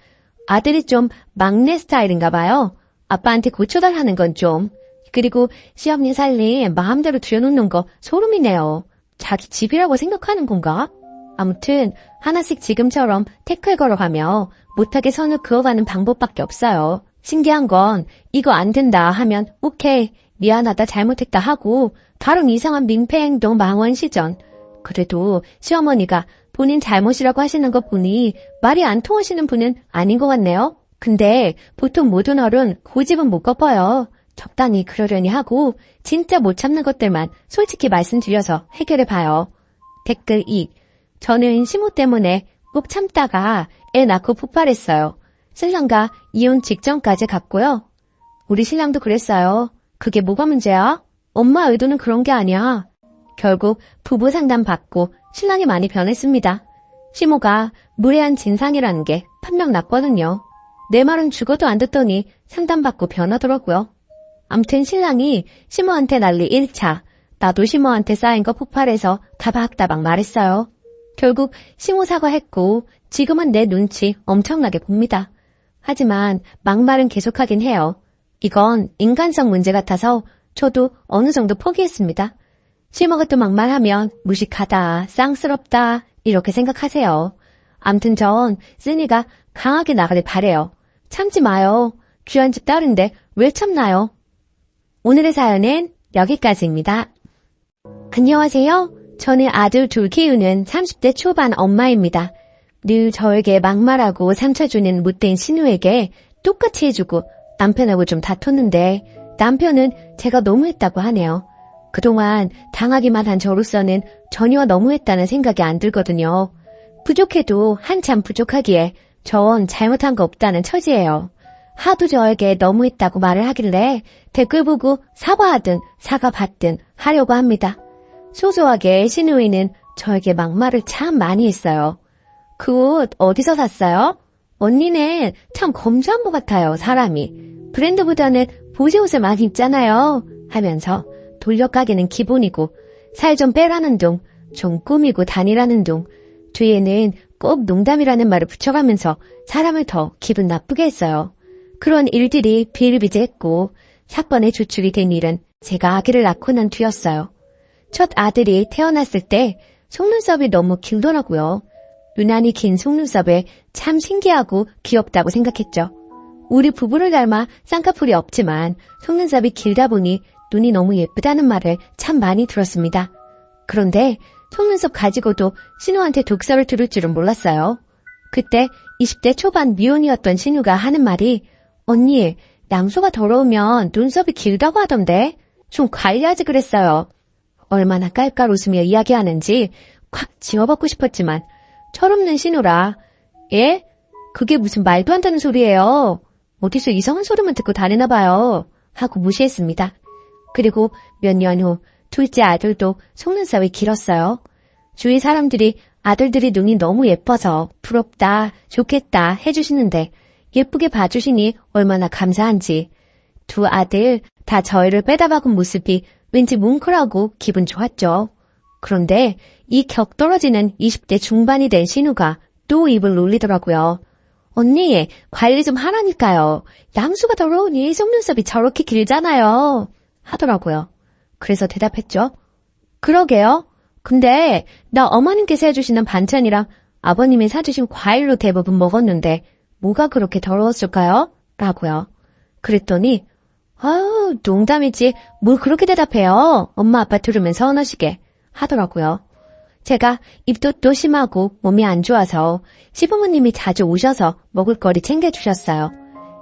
아들이 좀 막내 스타일인가 봐요. 아빠한테 고쳐달라는 건 좀. 그리고 시어머니 살림 마음대로 들여놓는 거 소름이네요. 자기 집이라고 생각하는 건가? 아무튼 하나씩 지금처럼 태클 걸어가며 못하게 선을 그어가는 방법밖에 없어요. 신기한 건 이거 안 된다 하면 오케이, 미안하다, 잘못했다 하고 바로 이상한 민폐 행동 망원 시전. 그래도 시어머니가 본인 잘못이라고 하시는 거 보니 말이 안 통하시는 분은 아닌 것 같네요. 근데 보통 모든 어른 고집은 못 꺾어요. 적당히 그러려니 하고 진짜 못 참는 것들만 솔직히 말씀드려서 해결해봐요. 댓글 2. 저는 시모 때문에 꼭 참다가 애 낳고 폭발했어요. 신랑과 이혼 직전까지 갔고요. 우리 신랑도 그랬어요. 그게 뭐가 문제야? 엄마 의도는 그런 게 아니야. 결국 부부 상담 받고 신랑이 많이 변했습니다. 시모가 무례한 진상이라는 게 판명 났거든요. 내 말은 죽어도 안 듣더니 상담받고 변하더라고요. 암튼 신랑이 시모한테 난리 1차, 나도 시모한테 쌓인 거 폭발해서 다박다박 말했어요. 결국 시모 사과했고 지금은 내 눈치 엄청나게 봅니다. 하지만 막말은 계속하긴 해요. 이건 인간성 문제 같아서 저도 어느 정도 포기했습니다. 시모가 또 막말하면 무식하다, 쌍스럽다 이렇게 생각하세요. 암튼 전 쓰니가 강하게 나가길 바래요. 참지 마요. 귀한 집 딸인데 왜 참나요? 오늘의 사연은 여기까지입니다. 안녕하세요. 저는 아들 둘 키우는 30대 초반 엄마입니다. 늘 저에게 막말하고 상처 주는 못된 신우에게 똑같이 해주고 남편하고 좀 다퉜는데 남편은 제가 너무했다고 하네요. 그동안 당하기만 한 저로서는 전혀 너무했다는 생각이 안 들거든요. 부족해도 한참 부족하기에 전 잘못한 거 없다는 처지예요. 하도 저에게 너무했다고 말을 하길래 댓글 보고 사과하든 사과받든 하려고 합니다. 소소하게 신우이는 저에게 막말을 참 많이 했어요. 그 옷 어디서 샀어요? 언니는 참 검소한 것 같아요, 사람이. 브랜드보다는 보시옷을 많이 입잖아요. 하면서 돌려가기는 기본이고 살 좀 빼라는 둥, 좀 꾸미고 다니라는 둥, 뒤에는 꼭 농담이라는 말을 붙여가면서 사람을 더 기분 나쁘게 했어요. 그런 일들이 비일비재했고 사건의 주축이 된 일은 제가 아기를 낳고 난 뒤였어요. 첫 아들이 태어났을 때 속눈썹이 너무 길더라고요. 유난히 긴 속눈썹에 참 신기하고 귀엽다고 생각했죠. 우리 부부를 닮아 쌍꺼풀이 없지만 속눈썹이 길다 보니 눈이 너무 예쁘다는 말을 참 많이 들었습니다. 그런데 속눈썹 가지고도 신우한테 독설을 들을 줄은 몰랐어요. 그때 20대 초반 미혼이었던 신우가 하는 말이 언니, 양수가 더러우면 눈썹이 길다고 하던데 좀 관리하지 그랬어요. 얼마나 깔깔 웃으며 이야기하는지 콱 지워받고 싶었지만 철없는 신우라 예? 그게 무슨 말도 안 되는 소리예요. 어디서 이상한 소리만 듣고 다니나 봐요. 하고 무시했습니다. 그리고 몇 년 후 둘째 아들도 속눈썹이 길었어요. 주위 사람들이 아들들이 눈이 너무 예뻐서 부럽다, 좋겠다 해주시는데 예쁘게 봐주시니 얼마나 감사한지. 두 아들 다 저희를 빼다박은 모습이 왠지 뭉클하고 기분 좋았죠. 그런데 이 격떨어지는 20대 중반이 된 신우가 또 입을 놀리더라고요. 언니, 관리 좀 하라니까요. 양수가 더러우니 속눈썹이 저렇게 길잖아요. 하더라고요. 그래서 대답했죠. 그러게요. 근데 나 어머님께서 해주시는 반찬이랑 아버님이 사주신 과일로 대부분 먹었는데 뭐가 그렇게 더러웠을까요? 라고요. 그랬더니 아유, 농담이지. 뭘 그렇게 대답해요. 엄마 아빠 들으면 서운하시게 하더라고요. 제가 입도 또 심하고 몸이 안 좋아서 시부모님이 자주 오셔서 먹을 거리 챙겨주셨어요.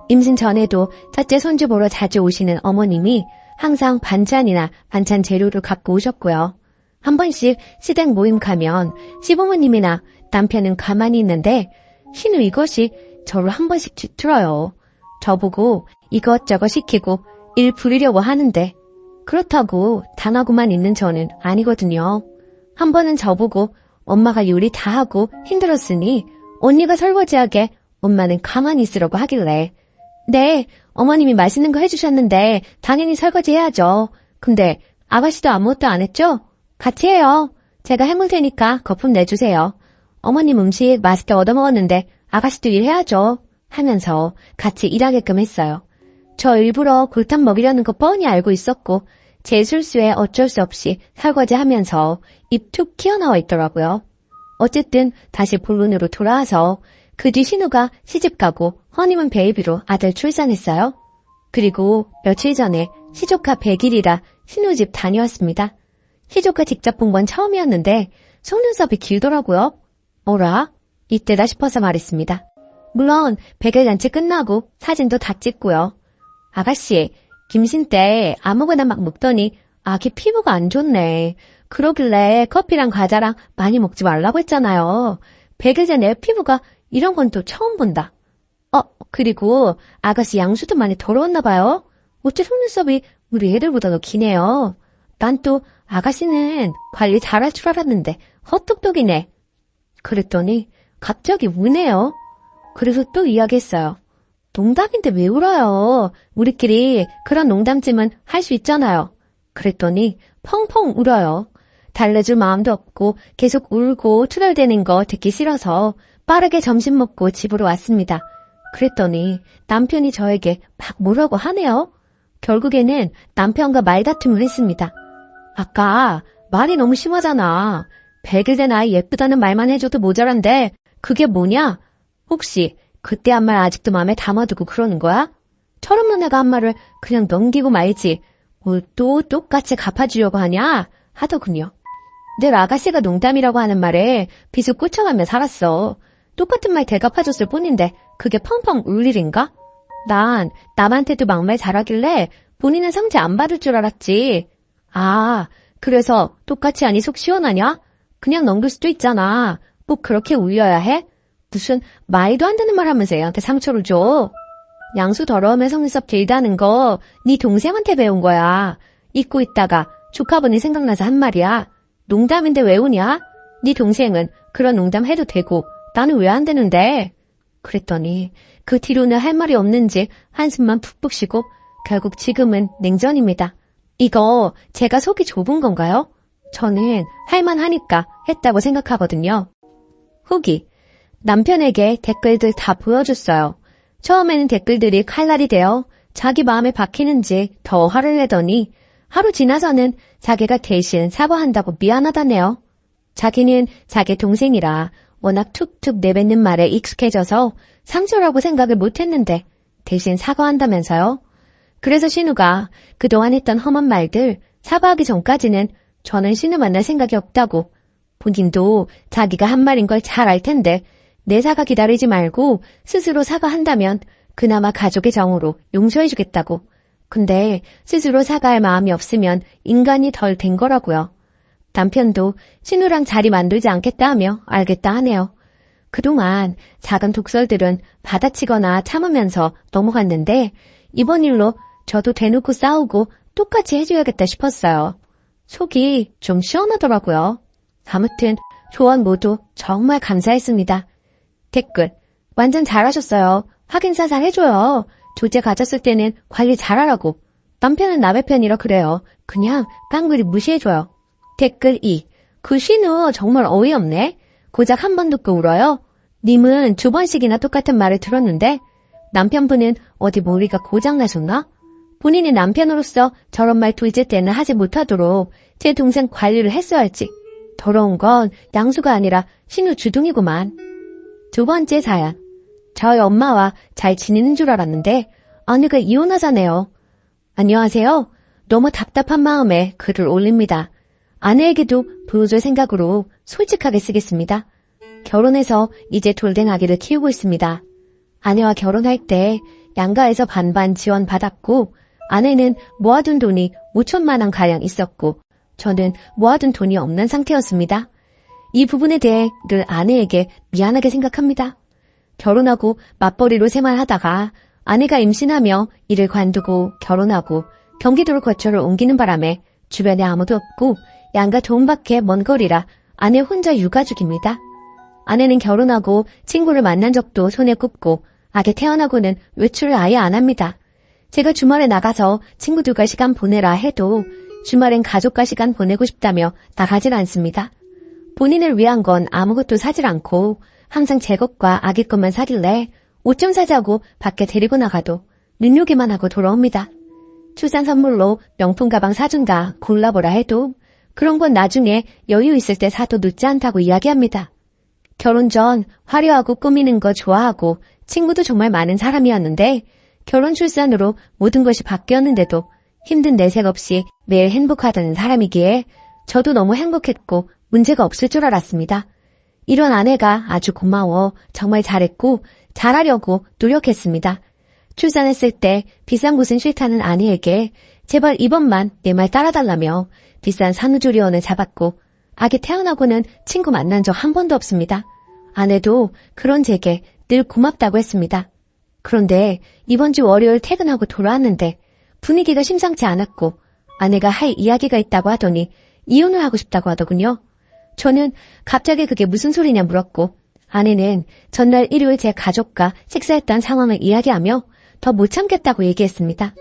임신 전에도 첫째 손주 보러 자주 오시는 어머님이 항상 반찬이나 반찬 재료를 갖고 오셨고요. 한 번씩 시댁 모임 가면 시부모님이나 남편은 가만히 있는데 신우 이것이 저를 한 번씩 뒤틀어요. 저보고 이것저것 시키고 일 부리려고 하는데 그렇다고 당하고만 있는 저는 아니거든요. 한 번은 저보고 엄마가 요리 다 하고 힘들었으니 언니가 설거지하게 엄마는 가만히 있으라고 하길래 네, 어머님이 맛있는 거 해주셨는데 당연히 설거지 해야죠. 근데 아가씨도 아무것도 안 했죠? 같이 해요. 제가 해물 테니까 거품 내주세요. 어머님 음식 맛있게 얻어먹었는데 아가씨도 일해야죠. 하면서 같이 일하게끔 했어요. 저 일부러 골탕 먹이려는 거 뻔히 알고 있었고 제 실수에 어쩔 수 없이 설거지하면서 입 툭 튀어나와 있더라고요. 어쨌든 다시 본론으로 돌아와서 그 뒤 신우가 시집가고 허니문 베이비로 아들 출산했어요. 그리고 며칠 전에 시조카 100일이라 신우 집 다녀왔습니다. 시조카 직접 본 건 처음이었는데 속눈썹이 길더라고요. 어라? 이때다 싶어서 말했습니다. 물론 100일 잔치 끝나고 사진도 다 찍고요. 아가씨, 김신 때 아무거나 막 먹더니 아기 피부가 안 좋네. 그러길래 커피랑 과자랑 많이 먹지 말라고 했잖아요. 100일 전에 피부가 이런 건 또 처음 본다. 그리고 아가씨 양수도 많이 더러웠나 봐요. 어째 속눈썹이 우리 애들보다 더 기네요. 난 또 아가씨는 관리 잘할 줄 알았는데 헛똑똑이네. 그랬더니 갑자기 우네요. 그래서 또 이야기했어요. 농담인데 왜 울어요? 우리끼리 그런 농담쯤은 할 수 있잖아요. 그랬더니 펑펑 울어요. 달래줄 마음도 없고 계속 울고 투덜대는 거 듣기 싫어서 빠르게 점심 먹고 집으로 왔습니다. 그랬더니 남편이 저에게 막 뭐라고 하네요. 결국에는 남편과 말다툼을 했습니다. 아까 말이 너무 심하잖아. 100일 된 아이 예쁘다는 말만 해줘도 모자란데 그게 뭐냐? 혹시 그때 한 말 아직도 마음에 담아두고 그러는 거야? 철없는 애가 한 말을 그냥 넘기고 말지 뭘 또 똑같이 갚아주려고 하냐? 하더군요. 늘 아가씨가 농담이라고 하는 말에 비수 꽂혀가며 살았어. 똑같은 말 대갚아줬을 뿐인데 그게 펑펑 울 일인가? 난 남한테도 막말 잘하길래 본인은 상처 안 받을 줄 알았지. 아, 그래서 똑같이 하니 속 시원하냐? 그냥 넘길 수도 있잖아. 꼭 그렇게 울려야 해? 무슨 말도 안 되는 말 하면서 애한테 상처를 줘. 양수 더러우면 속눈썹 길다는 거 네 동생한테 배운 거야. 잊고 있다가 조카분이 생각나서 한 말이야. 농담인데 왜 우냐? 네 동생은 그런 농담 해도 되고 나는 왜 안 되는데? 그랬더니 그 뒤로는 할 말이 없는지 한숨만 푹푹 쉬고 결국 지금은 냉전입니다. 이거 제가 속이 좁은 건가요? 저는 할만하니까 했다고 생각하거든요. 후기. 남편에게 댓글들 다 보여줬어요. 처음에는 댓글들이 칼날이 되어 자기 마음에 박히는지 더 화를 내더니 하루 지나서는 자기가 대신 사과한다고 미안하다네요. 자기는 자기 동생이라 워낙 툭툭 내뱉는 말에 익숙해져서 상처라고 생각을 못했는데 대신 사과한다면서요. 그래서 신우가 그동안 했던 험한 말들 사과하기 전까지는 저는 신우 만날 생각이 없다고, 본인도 자기가 한 말인 걸 잘 알 텐데 내 사과 기다리지 말고 스스로 사과한다면 그나마 가족의 정으로 용서해주겠다고. 근데 스스로 사과할 마음이 없으면 인간이 덜 된 거라고요. 남편도 신우랑 자리 만들지 않겠다 하며 알겠다 하네요. 그동안 작은 독설들은 받아치거나 참으면서 넘어갔는데 이번 일로 저도 대놓고 싸우고 똑같이 해줘야겠다 싶었어요. 속이 좀 시원하더라고요. 아무튼 조언 모두 정말 감사했습니다. 댓글. 완전 잘하셨어요. 확인사살 해줘요. 조제 가졌을 때는 관리 잘하라고. 남편은 남의 편이라 그래요. 그냥 깡그리 무시해줘요. 댓글 2. 그 신우 정말 어이없네. 고작 한 번 듣고 울어요. 님은 2번씩이나 똑같은 말을 들었는데 남편분은 어디 머리가 고장나셨나? 본인이 남편으로서 저런 말도 이제 때는 하지 못하도록 제 동생 관리를 했어야지. 더러운 건 양수가 아니라 신우 주둥이구만. 2번째 사연. 저희 엄마와 잘 지내는 줄 알았는데 아내가 이혼하자네요. 안녕하세요. 너무 답답한 마음에 글을 올립니다. 아내에게도 보여줄 생각으로 솔직하게 쓰겠습니다. 결혼해서 이제 돌된 아기를 키우고 있습니다. 아내와 결혼할 때 양가에서 반반 지원받았고 아내는 모아둔 돈이 5천만 원 가량 있었고 저는 모아둔 돈이 없는 상태였습니다. 이 부분에 대해 늘 아내에게 미안하게 생각합니다. 결혼하고 맞벌이로 생활하다가 아내가 임신하며 이를 관두고 결혼하고 경기도로 거처를 옮기는 바람에 주변에 아무도 없고 양가 도움밖에 먼 거리라 아내 혼자 유가족입니다. 아내는 결혼하고 친구를 만난 적도 손에 꼽고 아기 태어나고는 외출을 아예 안 합니다. 제가 주말에 나가서 친구들과 시간 보내라 해도 주말엔 가족과 시간 보내고 싶다며 나가질 않습니다. 본인을 위한 건 아무것도 사질 않고 항상 제 것과 아기 것만 사길래 옷 좀 사자고 밖에 데리고 나가도 눈요기만 하고 돌아옵니다. 출산 선물로 명품 가방 사준다 골라보라 해도 그런 건 나중에 여유 있을 때 사도 늦지 않다고 이야기합니다. 결혼 전 화려하고 꾸미는 거 좋아하고 친구도 정말 많은 사람이었는데 결혼 출산으로 모든 것이 바뀌었는데도 힘든 내색 없이 매일 행복하다는 사람이기에 저도 너무 행복했고 문제가 없을 줄 알았습니다. 이런 아내가 아주 고마워 정말 잘했고 잘하려고 노력했습니다. 출산했을 때 비싼 곳은 싫다는 아내에게 제발 이번만 내 말 따라달라며 비싼 산후조리원을 잡았고 아기 태어나고는 친구 만난 적 한 번도 없습니다. 아내도 그런 제게 늘 고맙다고 했습니다. 그런데 이번 주 월요일 퇴근하고 돌아왔는데 분위기가 심상치 않았고 아내가 할 이야기가 있다고 하더니 이혼을 하고 싶다고 하더군요. 저는 갑자기 그게 무슨 소리냐 물었고 아내는 전날 일요일 제 가족과 식사했던 상황을 이야기하며 더 못 참겠다고 얘기했습니다.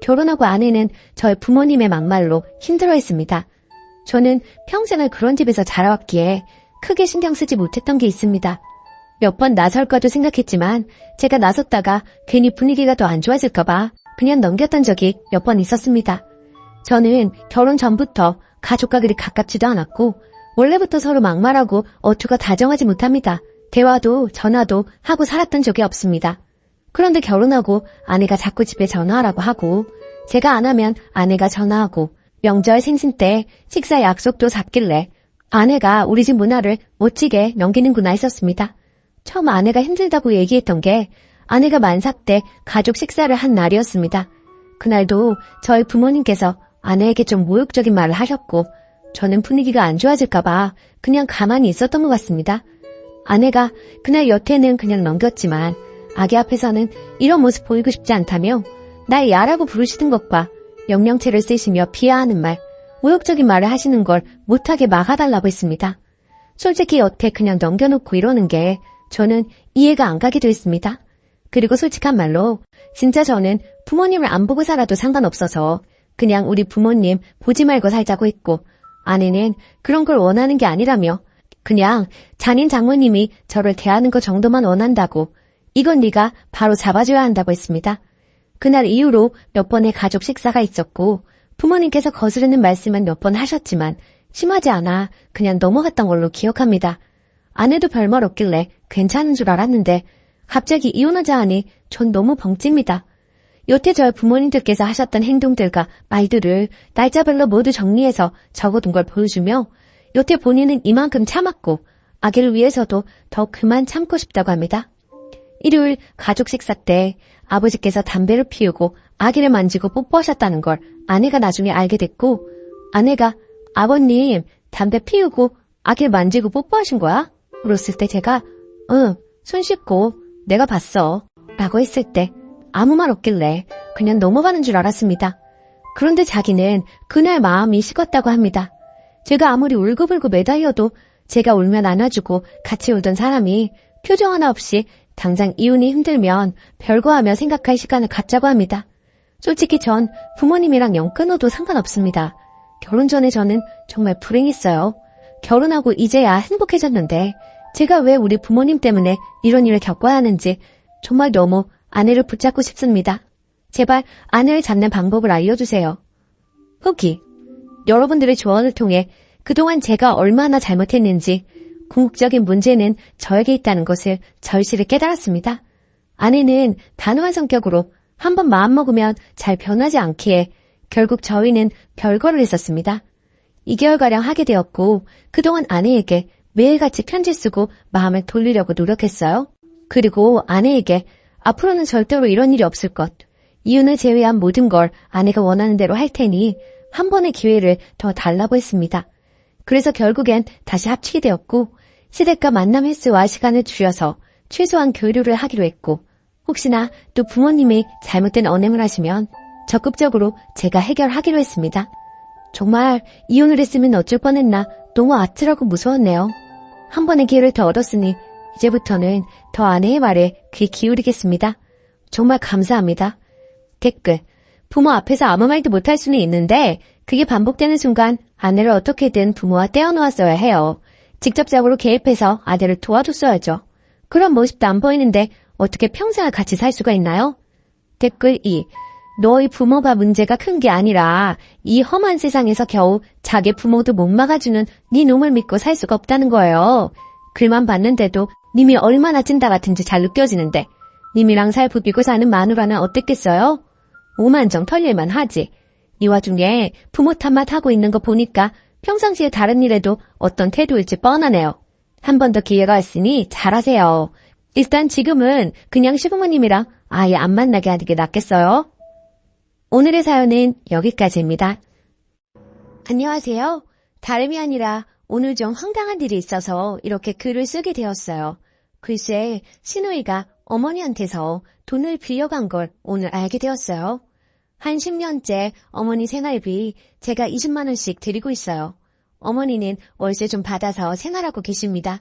결혼하고 아내는 저희 부모님의 막말로 힘들어했습니다. 저는 평생을 그런 집에서 자라왔기에 크게 신경 쓰지 못했던 게 있습니다. 몇 번 나설까도 생각했지만 제가 나섰다가 괜히 분위기가 더 안 좋아질까봐 그냥 넘겼던 적이 몇 번 있었습니다. 저는 결혼 전부터 가족과 그리 가깝지도 않았고 원래부터 서로 막말하고 어투가 다정하지 못합니다. 대화도 전화도 하고 살았던 적이 없습니다. 그런데 결혼하고 아내가 자꾸 집에 전화하라고 하고 제가 안 하면 아내가 전화하고 명절 생신 때 식사 약속도 잡길래 아내가 우리 집 문화를 멋지게 넘기는구나 했었습니다. 처음 아내가 힘들다고 얘기했던 게 아내가 만삭 때 가족 식사를 한 날이었습니다. 그날도 저희 부모님께서 아내에게 좀 모욕적인 말을 하셨고 저는 분위기가 안 좋아질까봐 그냥 가만히 있었던 것 같습니다. 아내가 그날 여태는 그냥 넘겼지만 아기 앞에서는 이런 모습 보이고 싶지 않다며 날 야라고 부르시는 것과 명령체를 쓰시며 비하하는 말, 모욕적인 말을 하시는 걸 못하게 막아달라고 했습니다. 솔직히 여태 그냥 넘겨놓고 이러는 게 저는 이해가 안 가기도 했습니다. 그리고 솔직한 말로 진짜 저는 부모님을 안 보고 살아도 상관없어서 그냥 우리 부모님 보지 말고 살자고 했고, 아내는 그런 걸 원하는 게 아니라며 그냥 잔인 장모님이 저를 대하는 것 정도만 원한다고, 이건 네가 바로 잡아줘야 한다고 했습니다. 그날 이후로 몇 번의 가족 식사가 있었고 부모님께서 거스르는 말씀은 몇 번 하셨지만 심하지 않아 그냥 넘어갔던 걸로 기억합니다. 아내도 별말 없길래 괜찮은 줄 알았는데 갑자기 이혼하자 하니 전 너무 벙찝니다. 여태 저희 부모님들께서 하셨던 행동들과 말들을 날짜별로 모두 정리해서 적어둔 걸 보여주며 여태 본인은 이만큼 참았고 아기를 위해서도 더 그만 참고 싶다고 합니다. 일요일 가족 식사 때 아버지께서 담배를 피우고 아기를 만지고 뽀뽀하셨다는 걸 아내가 나중에 알게 됐고, 아내가 아버님 담배 피우고 아기를 만지고 뽀뽀하신 거야? 물었을 때 제가 응, 손 씻고 내가 봤어 라고 했을 때 아무 말 없길래 그냥 넘어가는 줄 알았습니다. 그런데 자기는 그날 마음이 식었다고 합니다. 제가 아무리 울고불고 매달려도 제가 울면 안아주고 같이 울던 사람이 표정 하나 없이 당장 이혼이 힘들면 별거하며 생각할 시간을 갖자고 합니다. 솔직히 전 부모님이랑 영 끊어도 상관없습니다. 결혼 전에 저는 정말 불행했어요. 결혼하고 이제야 행복해졌는데 제가 왜 우리 부모님 때문에 이런 일을 겪어야 하는지 정말 너무 아내를 붙잡고 싶습니다. 제발 아내를 잡는 방법을 알려주세요. 후기. 여러분들의 조언을 통해 그동안 제가 얼마나 잘못했는지, 궁극적인 문제는 저에게 있다는 것을 절실히 깨달았습니다. 아내는 단호한 성격으로 한번 마음먹으면 잘 변하지 않기에 결국 저희는 별거를 했었습니다. 2개월가량 하게 되었고 그동안 아내에게 매일같이 편지 쓰고 마음을 돌리려고 노력했어요. 그리고 아내에게 앞으로는 절대로 이런 일이 없을 것, 이혼을 제외한 모든 걸 아내가 원하는 대로 할 테니 한 번의 기회를 더 달라고 했습니다. 그래서 결국엔 다시 합치게 되었고 시댁과 만남 횟수와 시간을 줄여서 최소한 교류를 하기로 했고, 혹시나 또 부모님이 잘못된 언행을 하시면 적극적으로 제가 해결하기로 했습니다. 정말 이혼을 했으면 어쩔 뻔했나 너무 아찔하고 무서웠네요. 한 번의 기회를 더 얻었으니 이제부터는 더 아내의 말에 귀 기울이겠습니다. 정말 감사합니다. 댓글. 부모 앞에서 아무 말도 못할 수는 있는데 그게 반복되는 순간 아내를 어떻게든 부모와 떼어놓았어야 해요. 직접적으로 개입해서 아내를 도와줬어야죠. 그런 모습도 안 보이는데 어떻게 평생을 같이 살 수가 있나요? 댓글 2. 너희 부모가 문제가 큰 게 아니라 이 험한 세상에서 겨우 자기 부모도 못 막아주는 네 놈을 믿고 살 수가 없다는 거예요. 글만 봤는데도 님이 얼마나 찐따 같은지 잘 느껴지는데 님이랑 살 부비고 사는 마누라는 어땠겠어요? 오만정 털릴만 하지. 이 와중에 부모 탓만 하고 있는 거 보니까 평상시에 다른 일에도 어떤 태도일지 뻔하네요. 한 번 더 기회가 있으니 잘하세요. 일단 지금은 그냥 시부모님이랑 아예 안 만나게 하는 게 낫겠어요. 오늘의 사연은 여기까지입니다. 안녕하세요. 다름이 아니라 오늘 좀 황당한 일이 있어서 이렇게 글을 쓰게 되었어요. 글쎄, 시누이가 어머니한테서 돈을 빌려간 걸 오늘 알게 되었어요. 한 10년째 어머니 생활비 제가 20만 원씩 드리고 있어요. 어머니는 월세 좀 받아서 생활하고 계십니다.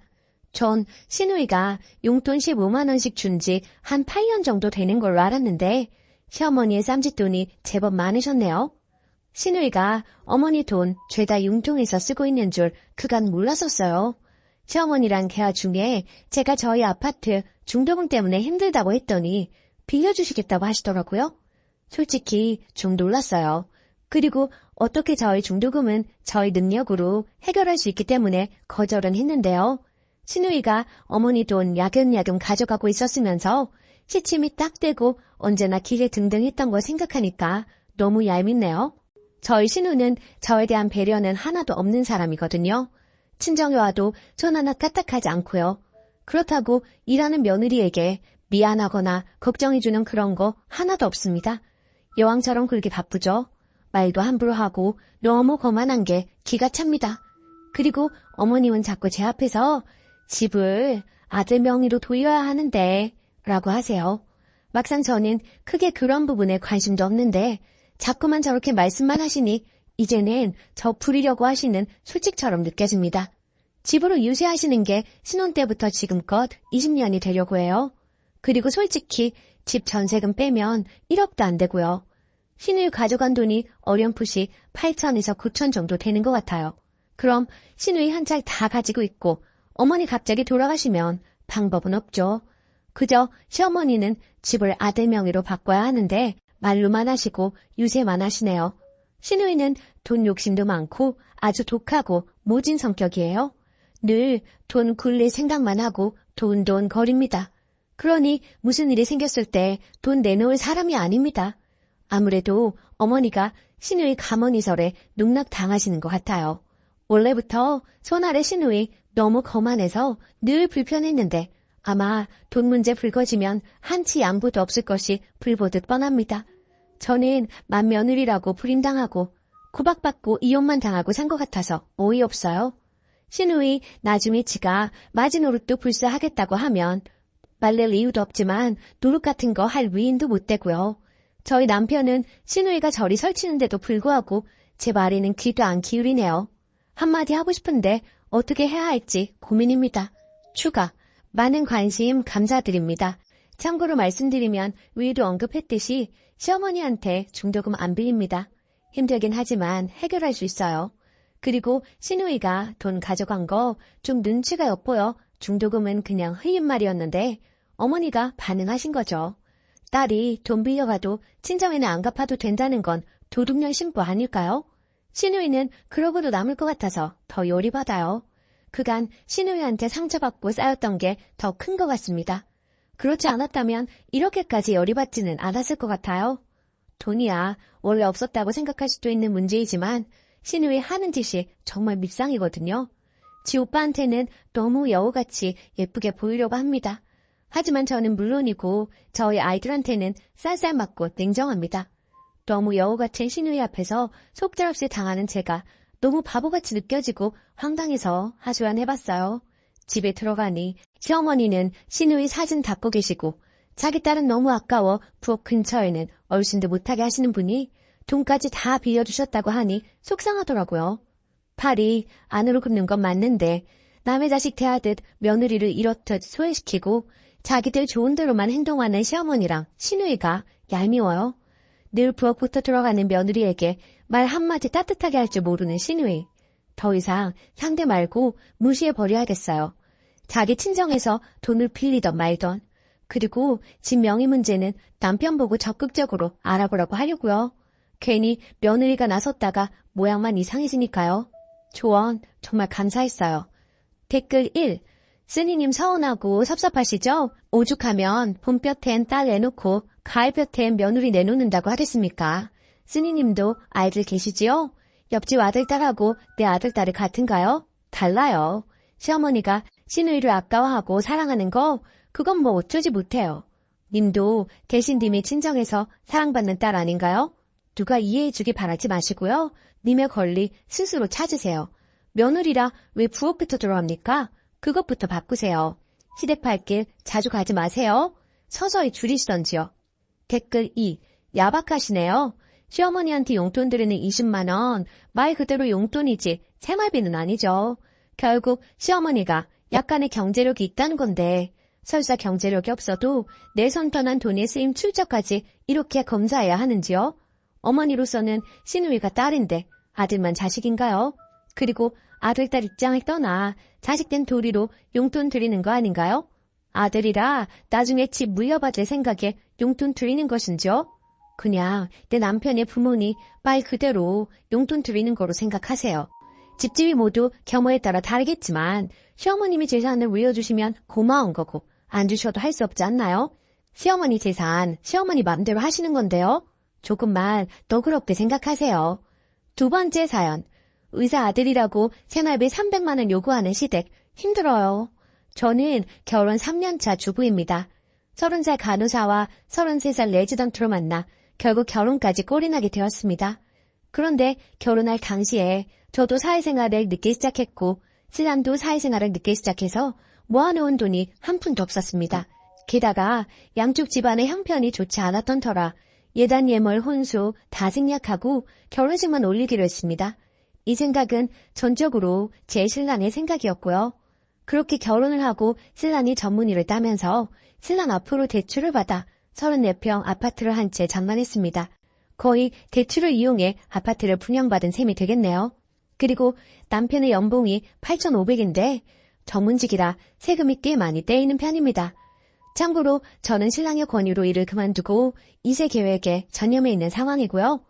전 시누이가 용돈 15만 원씩 준 지 한 8년 정도 되는 걸로 알았는데 시어머니의 쌈짓돈이 제법 많으셨네요. 시누이가 어머니 돈 죄다 융통해서 쓰고 있는 줄 그간 몰랐었어요. 시어머니랑 대화 중에 제가 저희 아파트 중도금 때문에 힘들다고 했더니 빌려주시겠다고 하시더라고요. 솔직히 좀 놀랐어요. 그리고 어떻게 저희 중도금은 저희 능력으로 해결할 수 있기 때문에 거절은 했는데요. 시누이가 어머니 돈 야금야금 가져가고 있었으면서 시침이 딱 되고 언제나 길에 등등했던 걸 생각하니까 너무 얄밉네요. 저희 시누는 저에 대한 배려는 하나도 없는 사람이거든요. 친정에 와도 전 하나 까딱하지 않고요. 그렇다고 일하는 며느리에게 미안하거나 걱정해주는 그런 거 하나도 없습니다. 여왕처럼 그렇게 바쁘죠. 말도 함부로 하고 너무 거만한 게 기가 찹니다. 그리고 어머님은 자꾸 제 앞에서 집을 아들 명의로 돌려야 하는데 라고 하세요. 막상 저는 크게 그런 부분에 관심도 없는데 자꾸만 저렇게 말씀만 하시니 이제는 저 부리려고 하시는 술집처럼 느껴집니다. 집으로 유세하시는 게 신혼 때부터 지금껏 20년이 되려고 해요. 그리고 솔직히 집 전세금 빼면 1억도 안 되고요. 신우이 가져간 돈이 어렴풋이 8천에서 9천 정도 되는 것 같아요. 그럼 신우이 한 찰 다 가지고 있고 어머니 갑자기 돌아가시면 방법은 없죠. 그저 시어머니는 집을 아들 명의로 바꿔야 하는데 말로만 하시고 유세만 하시네요. 신우이는 돈 욕심도 많고 아주 독하고 모진 성격이에요. 늘 돈 굴릴 생각만 하고 돈 거립니다. 그러니 무슨 일이 생겼을 때 돈 내놓을 사람이 아닙니다. 아무래도 어머니가 신우이 가머니설에 농락당하시는 것 같아요. 원래부터 손아래 신우이 너무 거만해서 늘 불편했는데 아마 돈 문제 불거지면 한치 양보도 없을 것이 불보듯 뻔합니다. 저는 맏며느리라고 불임당하고 구박받고 이혼만 당하고 산 것 같아서 어이없어요. 신우이 나중에 지가 마지노릇도 불사하겠다고 하면 말릴 이유도 없지만 노릇 같은 거 할 위인도 못 되고요. 저희 남편은 신우이가 저리 설치는데도 불구하고 제 말에는 귀도 안 기울이네요. 한마디 하고 싶은데 어떻게 해야 할지 고민입니다. 추가, 많은 관심 감사드립니다. 참고로 말씀드리면 위에도 언급했듯이 시어머니한테 중도금 안 빌립니다. 힘들긴 하지만 해결할 수 있어요. 그리고 신우이가 돈 가져간 거 좀 눈치가 엿보여 중도금은 그냥 흐린 말이었는데 어머니가 반응하신 거죠. 딸이 돈 빌려가도 친정에는 안 갚아도 된다는 건 도둑년 신부 아닐까요? 신우이는 그러고도 남을 것 같아서 더 열이받아요. 그간 신우이한테 상처받고 쌓였던 게 더 큰 것 같습니다. 그렇지 않았다면 이렇게까지 열이받지는 않았을 것 같아요. 돈이야 원래 없었다고 생각할 수도 있는 문제이지만 신우이 하는 짓이 정말 밉상이거든요. 지 오빠한테는 너무 여우같이 예쁘게 보이려고 합니다. 하지만 저는 물론이고 저희 아이들한테는 쌀쌀 맞고 냉정합니다. 너무 여우 같은 신우이 앞에서 속절없이 당하는 제가 너무 바보같이 느껴지고 황당해서 하소연해봤어요. 집에 들어가니 시어머니는 신우이 사진 닦고 계시고 자기 딸은 너무 아까워 부엌 근처에는 얼씬도 못하게 하시는 분이 돈까지 다 빌려주셨다고 하니 속상하더라고요. 팔이 안으로 굽는 건 맞는데 남의 자식 대하듯 며느리를 이렇듯 소외시키고 자기들 좋은 대로만 행동하는 시어머니랑 신우이가 얄미워요. 늘 부엌부터 들어가는 며느리에게 말 한마디 따뜻하게 할 줄 모르는 신우이. 더 이상 상대 말고 무시해버려야겠어요. 자기 친정에서 돈을 빌리던 말던. 그리고 집 명의 문제는 남편 보고 적극적으로 알아보라고 하려고요. 괜히 며느리가 나섰다가 모양만 이상해지니까요. 조언 정말 감사했어요. 댓글 1. 쓰니님 서운하고 섭섭하시죠? 오죽하면 봄볕엔 딸 내놓고 가을볕엔 며느리 내놓는다고 하랬습니까? 쓰니님도 아이들 계시지요? 옆집 아들딸하고 내 아들딸이 같은가요? 달라요. 시어머니가 신우이를 아까워하고 사랑하는 거 그건 뭐 어쩌지 못해요. 님도 대신 님의 친정에서 사랑받는 딸 아닌가요? 누가 이해해주기 바라지 마시고요. 님의 권리 스스로 찾으세요. 며느리라 왜 부엌부터 들어갑니까? 그것부터 바꾸세요. 시댁팔길 자주 가지 마세요. 서서히 줄이시던지요. 댓글 2. 야박하시네요. 시어머니한테 용돈 드리는 20만 원, 말 그대로 용돈이지 생활비는 아니죠. 결국 시어머니가 약간의 경제력이 있다는 건데 설사 경제력이 없어도 내 손 떠난 돈의 쓰임 출처까지 이렇게 검사해야 하는지요? 어머니로서는 신우이가 딸인데 아들만 자식인가요? 그리고 아들, 딸 입장을 떠나 자식된 도리로 용돈 드리는 거 아닌가요? 아들이라 나중에 집 물려받을 생각에 용돈 드리는 것인지요? 그냥 내 남편의 부모니 말 그대로 용돈 드리는 거로 생각하세요. 집집이 모두 경우에 따라 다르겠지만 시어머님이 재산을 물려주시면 고마운 거고 안 주셔도 할 수 없지 않나요? 시어머니 재산 시어머니 맘대로 하시는 건데요. 조금만 너그럽게 생각하세요. 두 번째 사연. 의사 아들이라고 생활비 300만 원 요구하는 시댁 힘들어요. 저는 결혼 3년차 주부입니다. 30살 간호사와 33살 레지던트로 만나 결국 결혼까지 꼴이나게 되었습니다. 그런데 결혼할 당시에 저도 사회생활을 늦게 시작했고 신랑도 사회생활을 늦게 시작해서 모아놓은 돈이 한 푼도 없었습니다. 게다가 양쪽 집안의 형편이 좋지 않았던 터라 예단 예물 혼수 다 생략하고 결혼식만 올리기로 했습니다. 이 생각은 전적으로 제 신랑의 생각이었고요. 그렇게 결혼을 하고 신랑이 전문의를 따면서 신랑 앞으로 대출을 받아 34평 아파트를 한 채 장만했습니다. 거의 대출을 이용해 아파트를 분양받은 셈이 되겠네요. 그리고 남편의 연봉이 8,500인데 전문직이라 세금이 꽤 많이 떼이는 편입니다. 참고로 저는 신랑의 권유로 일을 그만두고 2세 계획에 전념해 있는 상황이고요.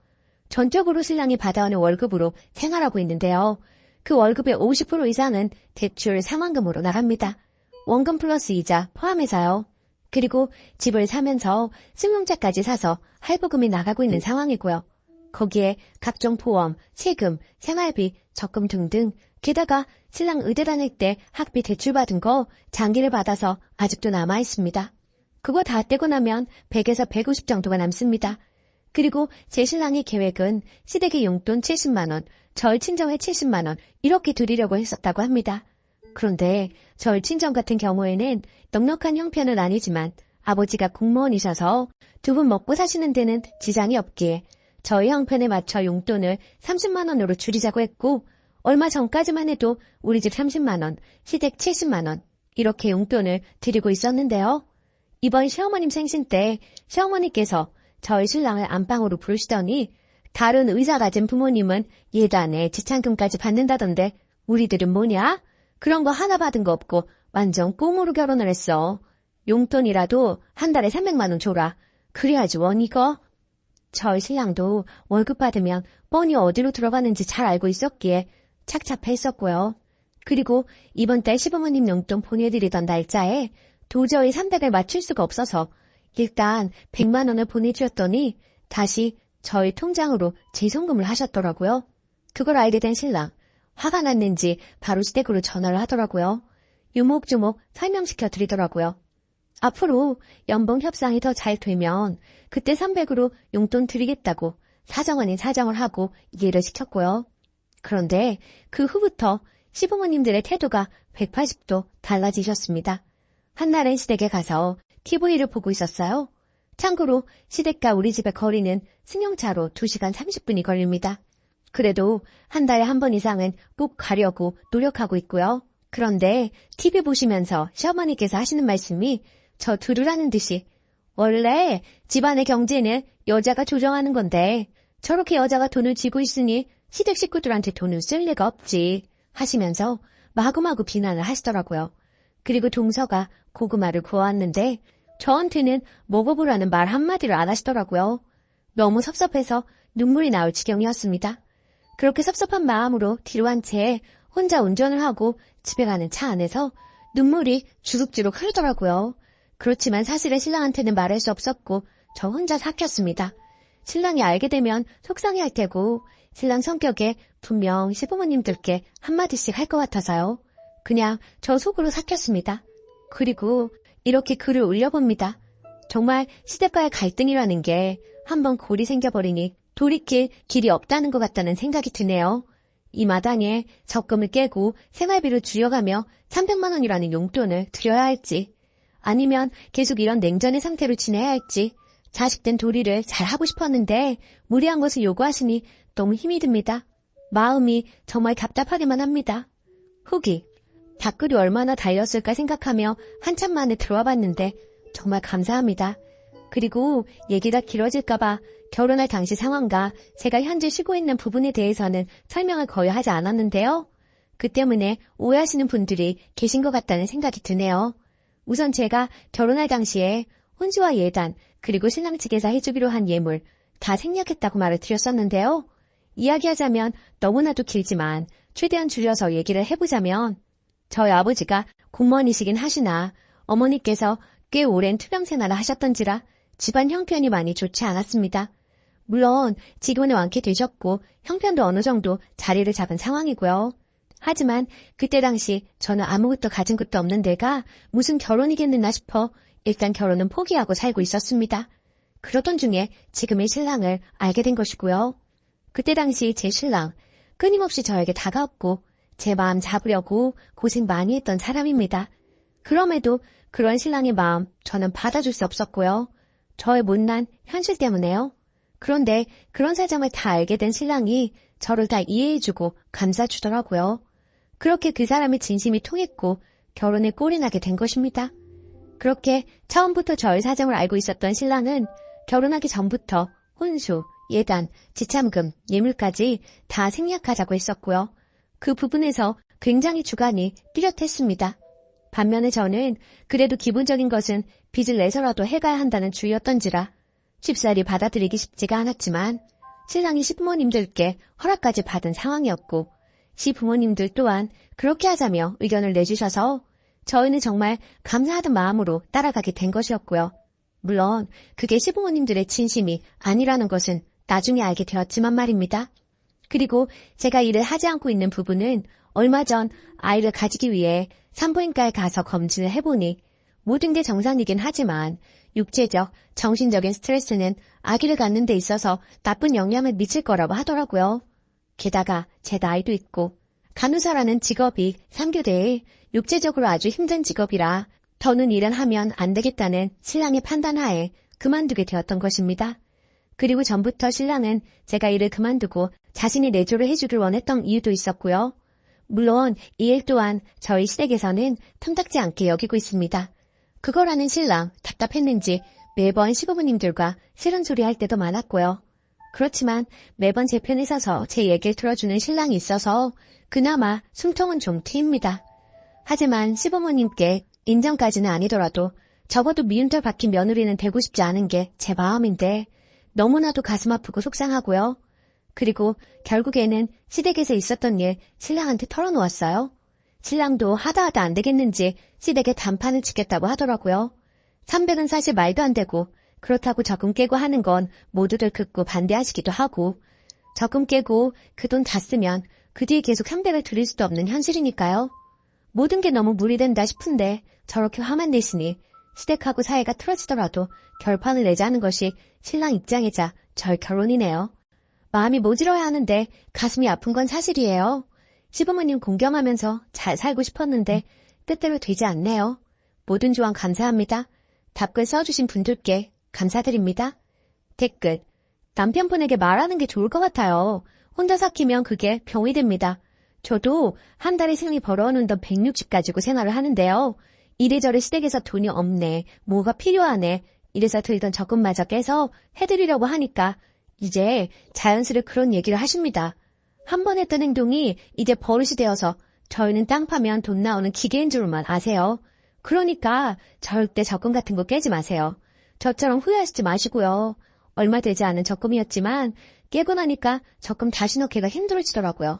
전적으로 신랑이 받아오는 월급으로 생활하고 있는데요. 그 월급의 50% 이상은 대출 상환금으로 나갑니다. 원금 플러스 이자 포함해서요. 그리고 집을 사면서 승용차까지 사서 할부금이 나가고 있는 상황이고요. 거기에 각종 보험, 세금, 생활비, 적금 등등 게다가 신랑 의대 다닐 때 학비 대출받은 거 장기를 받아서 아직도 남아있습니다. 그거 다 떼고 나면 100에서 150 정도가 남습니다. 그리고 제 신랑의 계획은 시댁의 용돈 70만 원, 절 친정에 70만 원 이렇게 드리려고 했었다고 합니다. 그런데 절 친정 같은 경우에는 넉넉한 형편은 아니지만 아버지가 공무원이셔서 두 분 먹고 사시는 데는 지장이 없기에 저희 형편에 맞춰 용돈을 30만 원으로 줄이자고 했고 얼마 전까지만 해도 우리 집 30만 원, 시댁 70만 원 이렇게 용돈을 드리고 있었는데요. 이번 시어머님 생신 때 시어머니께서 저희 신랑을 안방으로 부르시더니 다른 의사 가진 부모님은 예단에 지참금까지 받는다던데 우리들은 뭐냐? 그런 거 하나 받은 거 없고 완전 꽁으로 결혼을 했어. 용돈이라도 한 달에 300만 원 줘라. 그래야지 원이거. 저희 신랑도 월급 받으면 뻔히 어디로 들어가는지 잘 알고 있었기에 착잡했었고요. 그리고 이번 달 시부모님 용돈 보내드리던 날짜에 도저히 300을 맞출 수가 없어서 일단 100만 원을 보내주었더니 다시 저희 통장으로 재송금을 하셨더라고요. 그걸 알게 된 신랑. 화가 났는지 바로 시댁으로 전화를 하더라고요. 유목조목 설명시켜 드리더라고요. 앞으로 연봉 협상이 더 잘 되면 그때 300으로 용돈 드리겠다고 사정 아닌 사정을 하고 이해를 시켰고요. 그런데 그 후부터 시부모님들의 태도가 180도 달라지셨습니다. 한날은 시댁에 가서 TV를 보고 있었어요. 참고로 시댁과 우리 집의 거리는 승용차로 2시간 30분이 걸립니다. 그래도 한 달에 한 번 이상은 꼭 가려고 노력하고 있고요. 그런데 TV 보시면서 시어머니께서 하시는 말씀이 저 들으라는 듯이 원래 집안의 경제는 여자가 조정하는 건데 저렇게 여자가 돈을 쥐고 있으니 시댁 식구들한테 돈을 쓸 리가 없지 하시면서 마구마구 비난을 하시더라고요. 그리고 동서가 고구마를 구워왔는데 저한테는 먹어보라는 말 한마디를 안 하시더라고요. 너무 섭섭해서 눈물이 나올 지경이었습니다. 그렇게 섭섭한 마음으로 뒤로 한 채 혼자 운전을 하고 집에 가는 차 안에서 눈물이 주룩주룩 흐르더라고요. 그렇지만 사실은 신랑한테는 말할 수 없었고 저 혼자 삭혔습니다. 신랑이 알게 되면 속상해할 테고 신랑 성격에 분명 시부모님들께 한마디씩 할 것 같아서요. 그냥 저 속으로 삭혔습니다. 그리고 이렇게 글을 올려봅니다. 정말 시댁과의 갈등이라는 게 한번 골이 생겨버리니 돌이킬 길이 없다는 것 같다는 생각이 드네요. 이 마당에 적금을 깨고 생활비를 줄여가며 300만 원이라는 용돈을 드려야 할지 아니면 계속 이런 냉전의 상태로 지내야 할지 자식된 도리를 잘하고 싶었는데 무리한 것을 요구하시니 너무 힘이 듭니다. 마음이 정말 답답하기만 합니다. 후기 댓글이 얼마나 달렸을까 생각하며 한참 만에 들어와 봤는데 정말 감사합니다. 그리고 얘기가 길어질까봐 결혼할 당시 상황과 제가 현재 쉬고 있는 부분에 대해서는 설명을 거의 하지 않았는데요. 그 때문에 오해하시는 분들이 계신 것 같다는 생각이 드네요. 우선 제가 결혼할 당시에 혼수와 예단 그리고 신랑 측에서 해주기로 한 예물 다 생략했다고 말을 드렸었는데요. 이야기하자면 너무나도 길지만 최대한 줄여서 얘기를 해보자면 저희 아버지가 공무원이시긴 하시나 어머니께서 꽤 오랜 투병 생활을 하셨던지라 집안 형편이 많이 좋지 않았습니다. 물론 지금은 완쾌되셨고 형편도 어느 정도 자리를 잡은 상황이고요. 하지만 그때 당시 저는 아무것도 가진 것도 없는 데가 무슨 결혼이겠느나 싶어 일단 결혼은 포기하고 살고 있었습니다. 그러던 중에 지금의 신랑을 알게 된 것이고요. 그때 당시 제 신랑 끊임없이 저에게 다가왔고 제 마음 잡으려고 고생 많이 했던 사람입니다. 그럼에도 그런 신랑의 마음 저는 받아줄 수 없었고요. 저의 못난 현실 때문에요. 그런데 그런 사정을 다 알게 된 신랑이 저를 다 이해해주고 감싸주더라고요. 그렇게 그 사람의 진심이 통했고 결혼에 꼴이 나게 된 것입니다. 그렇게 처음부터 저의 사정을 알고 있었던 신랑은 결혼하기 전부터 혼수, 예단, 지참금, 예물까지 다 생략하자고 했었고요. 그 부분에서 굉장히 주관이 뚜렷했습니다. 반면에 저는 그래도 기본적인 것은 빚을 내서라도 해가야 한다는 주의였던지라 쉽사리 받아들이기 쉽지가 않았지만 신랑이 시부모님들께 허락까지 받은 상황이었고 시부모님들 또한 그렇게 하자며 의견을 내주셔서 저희는 정말 감사하던 마음으로 따라가게 된 것이었고요. 물론 그게 시부모님들의 진심이 아니라는 것은 나중에 알게 되었지만 말입니다. 그리고 제가 일을 하지 않고 있는 부부는 얼마 전 아이를 가지기 위해 산부인과에 가서 검진을 해보니 모든 게 정상이긴 하지만 육체적, 정신적인 스트레스는 아기를 갖는 데 있어서 나쁜 영향을 미칠 거라고 하더라고요. 게다가 제 나이도 있고 간호사라는 직업이 3교대에 육체적으로 아주 힘든 직업이라 더는 일은 하면 안 되겠다는 신랑의 판단하에 그만두게 되었던 것입니다. 그리고 전부터 신랑은 제가 일을 그만두고 자신이 내조를 해주길 원했던 이유도 있었고요. 물론 이 일 또한 저희 시댁에서는 탐탁지 않게 여기고 있습니다. 그거라는 신랑 답답했는지 매번 시부모님들과 싫은 소리 할 때도 많았고요. 그렇지만 매번 제 편에 서서 제 얘기를 들어주는 신랑이 있어서 그나마 숨통은 좀 트입니다. 하지만 시부모님께 인정까지는 아니더라도 적어도 미움털 박힌 며느리는 되고 싶지 않은 게 제 마음인데 너무나도 가슴 아프고 속상하고요. 그리고 결국에는 시댁에서 있었던 일 신랑한테 털어놓았어요. 신랑도 하다 안 되겠는지 시댁에 단판을 치겠다고 하더라고요. 300은 사실 말도 안 되고 그렇다고 적금 깨고 하는 건 모두들 극구 반대하시기도 하고 적금 깨고 그 돈 다 쓰면 그 뒤에 계속 300을 드릴 수도 없는 현실이니까요. 모든 게 너무 무리된다 싶은데 저렇게 화만 내시니 시댁하고 사이가 틀어지더라도 결판을 내자는 것이 신랑 입장이자 저의 결론이네요. 마음이 모질어야 하는데 가슴이 아픈 건 사실이에요. 시부모님 공경하면서 잘 살고 싶었는데 뜻대로 되지 않네요. 모든 조언 감사합니다. 답글 써주신 분들께 감사드립니다. 댓글: 남편분에게 말하는 게 좋을 것 같아요. 혼자 삭히면 그게 병이 됩니다. 저도 한 달에 생리 벌어오는 돈 160 가지고 생활을 하는데요. 이래저래 시댁에서 돈이 없네, 뭐가 필요하네, 이래서 들던 적금마저 깨서 해드리려고 하니까 이제 자연스레 그런 얘기를 하십니다. 한 번 했던 행동이 이제 버릇이 되어서 저희는 땅 파면 돈 나오는 기계인 줄만 아세요. 그러니까 절대 적금 같은 거 깨지 마세요. 저처럼 후회하시지 마시고요. 얼마 되지 않은 적금이었지만 깨고 나니까 적금 다시 넣기가 힘들어지더라고요.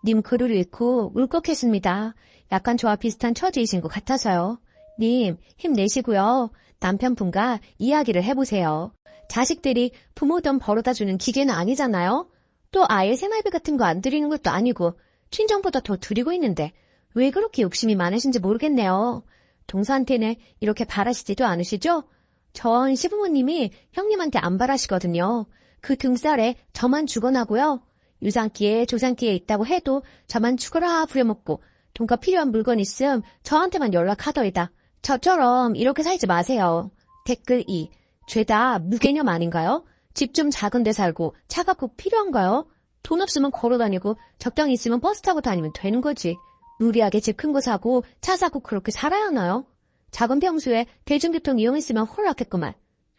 님 글을 읽고 울컥했습니다. 약간 저와 비슷한 처지이신 것 같아서요. 님 힘내시고요. 남편분과 이야기를 해보세요. 자식들이 부모 돈 벌어다주는 기계는 아니잖아요. 또 아예 생활비 같은 거 안 드리는 것도 아니고 친정보다 더 드리고 있는데 왜 그렇게 욕심이 많으신지 모르겠네요. 동서한테는 이렇게 바라시지도 않으시죠? 전 시부모님이 형님한테 안 바라시거든요. 그 등살에 저만 죽어나고요. 유산기에 조산기에 있다고 해도 저만 죽어라 부려먹고 돈과 필요한 물건 있음 저한테만 연락하더이다. 저처럼 이렇게 살지 마세요. 댓글 2. 죄다 무개념 아닌가요? 집 좀 작은 데 살고 차가 꼭 필요한가요? 돈 없으면 걸어다니고 적당히 있으면 버스 타고 다니면 되는 거지. 무리하게 집 큰 거 사고 차 사고 그렇게 살아야 하나요? 작은 평수에 대중교통 이용했으면 홀랐겠구만.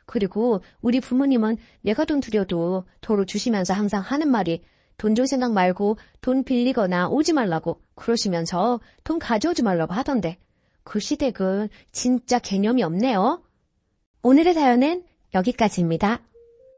그리고 우리 부모님은 내가 돈 드려도 도로 주시면서 항상 하는 말이 돈 줄 생각 말고 돈 빌리거나 오지 말라고 그러시면서 돈 가져오지 말라고 하던데 그 시댁은 진짜 개념이 없네요. 오늘의 사연은 여기까지입니다.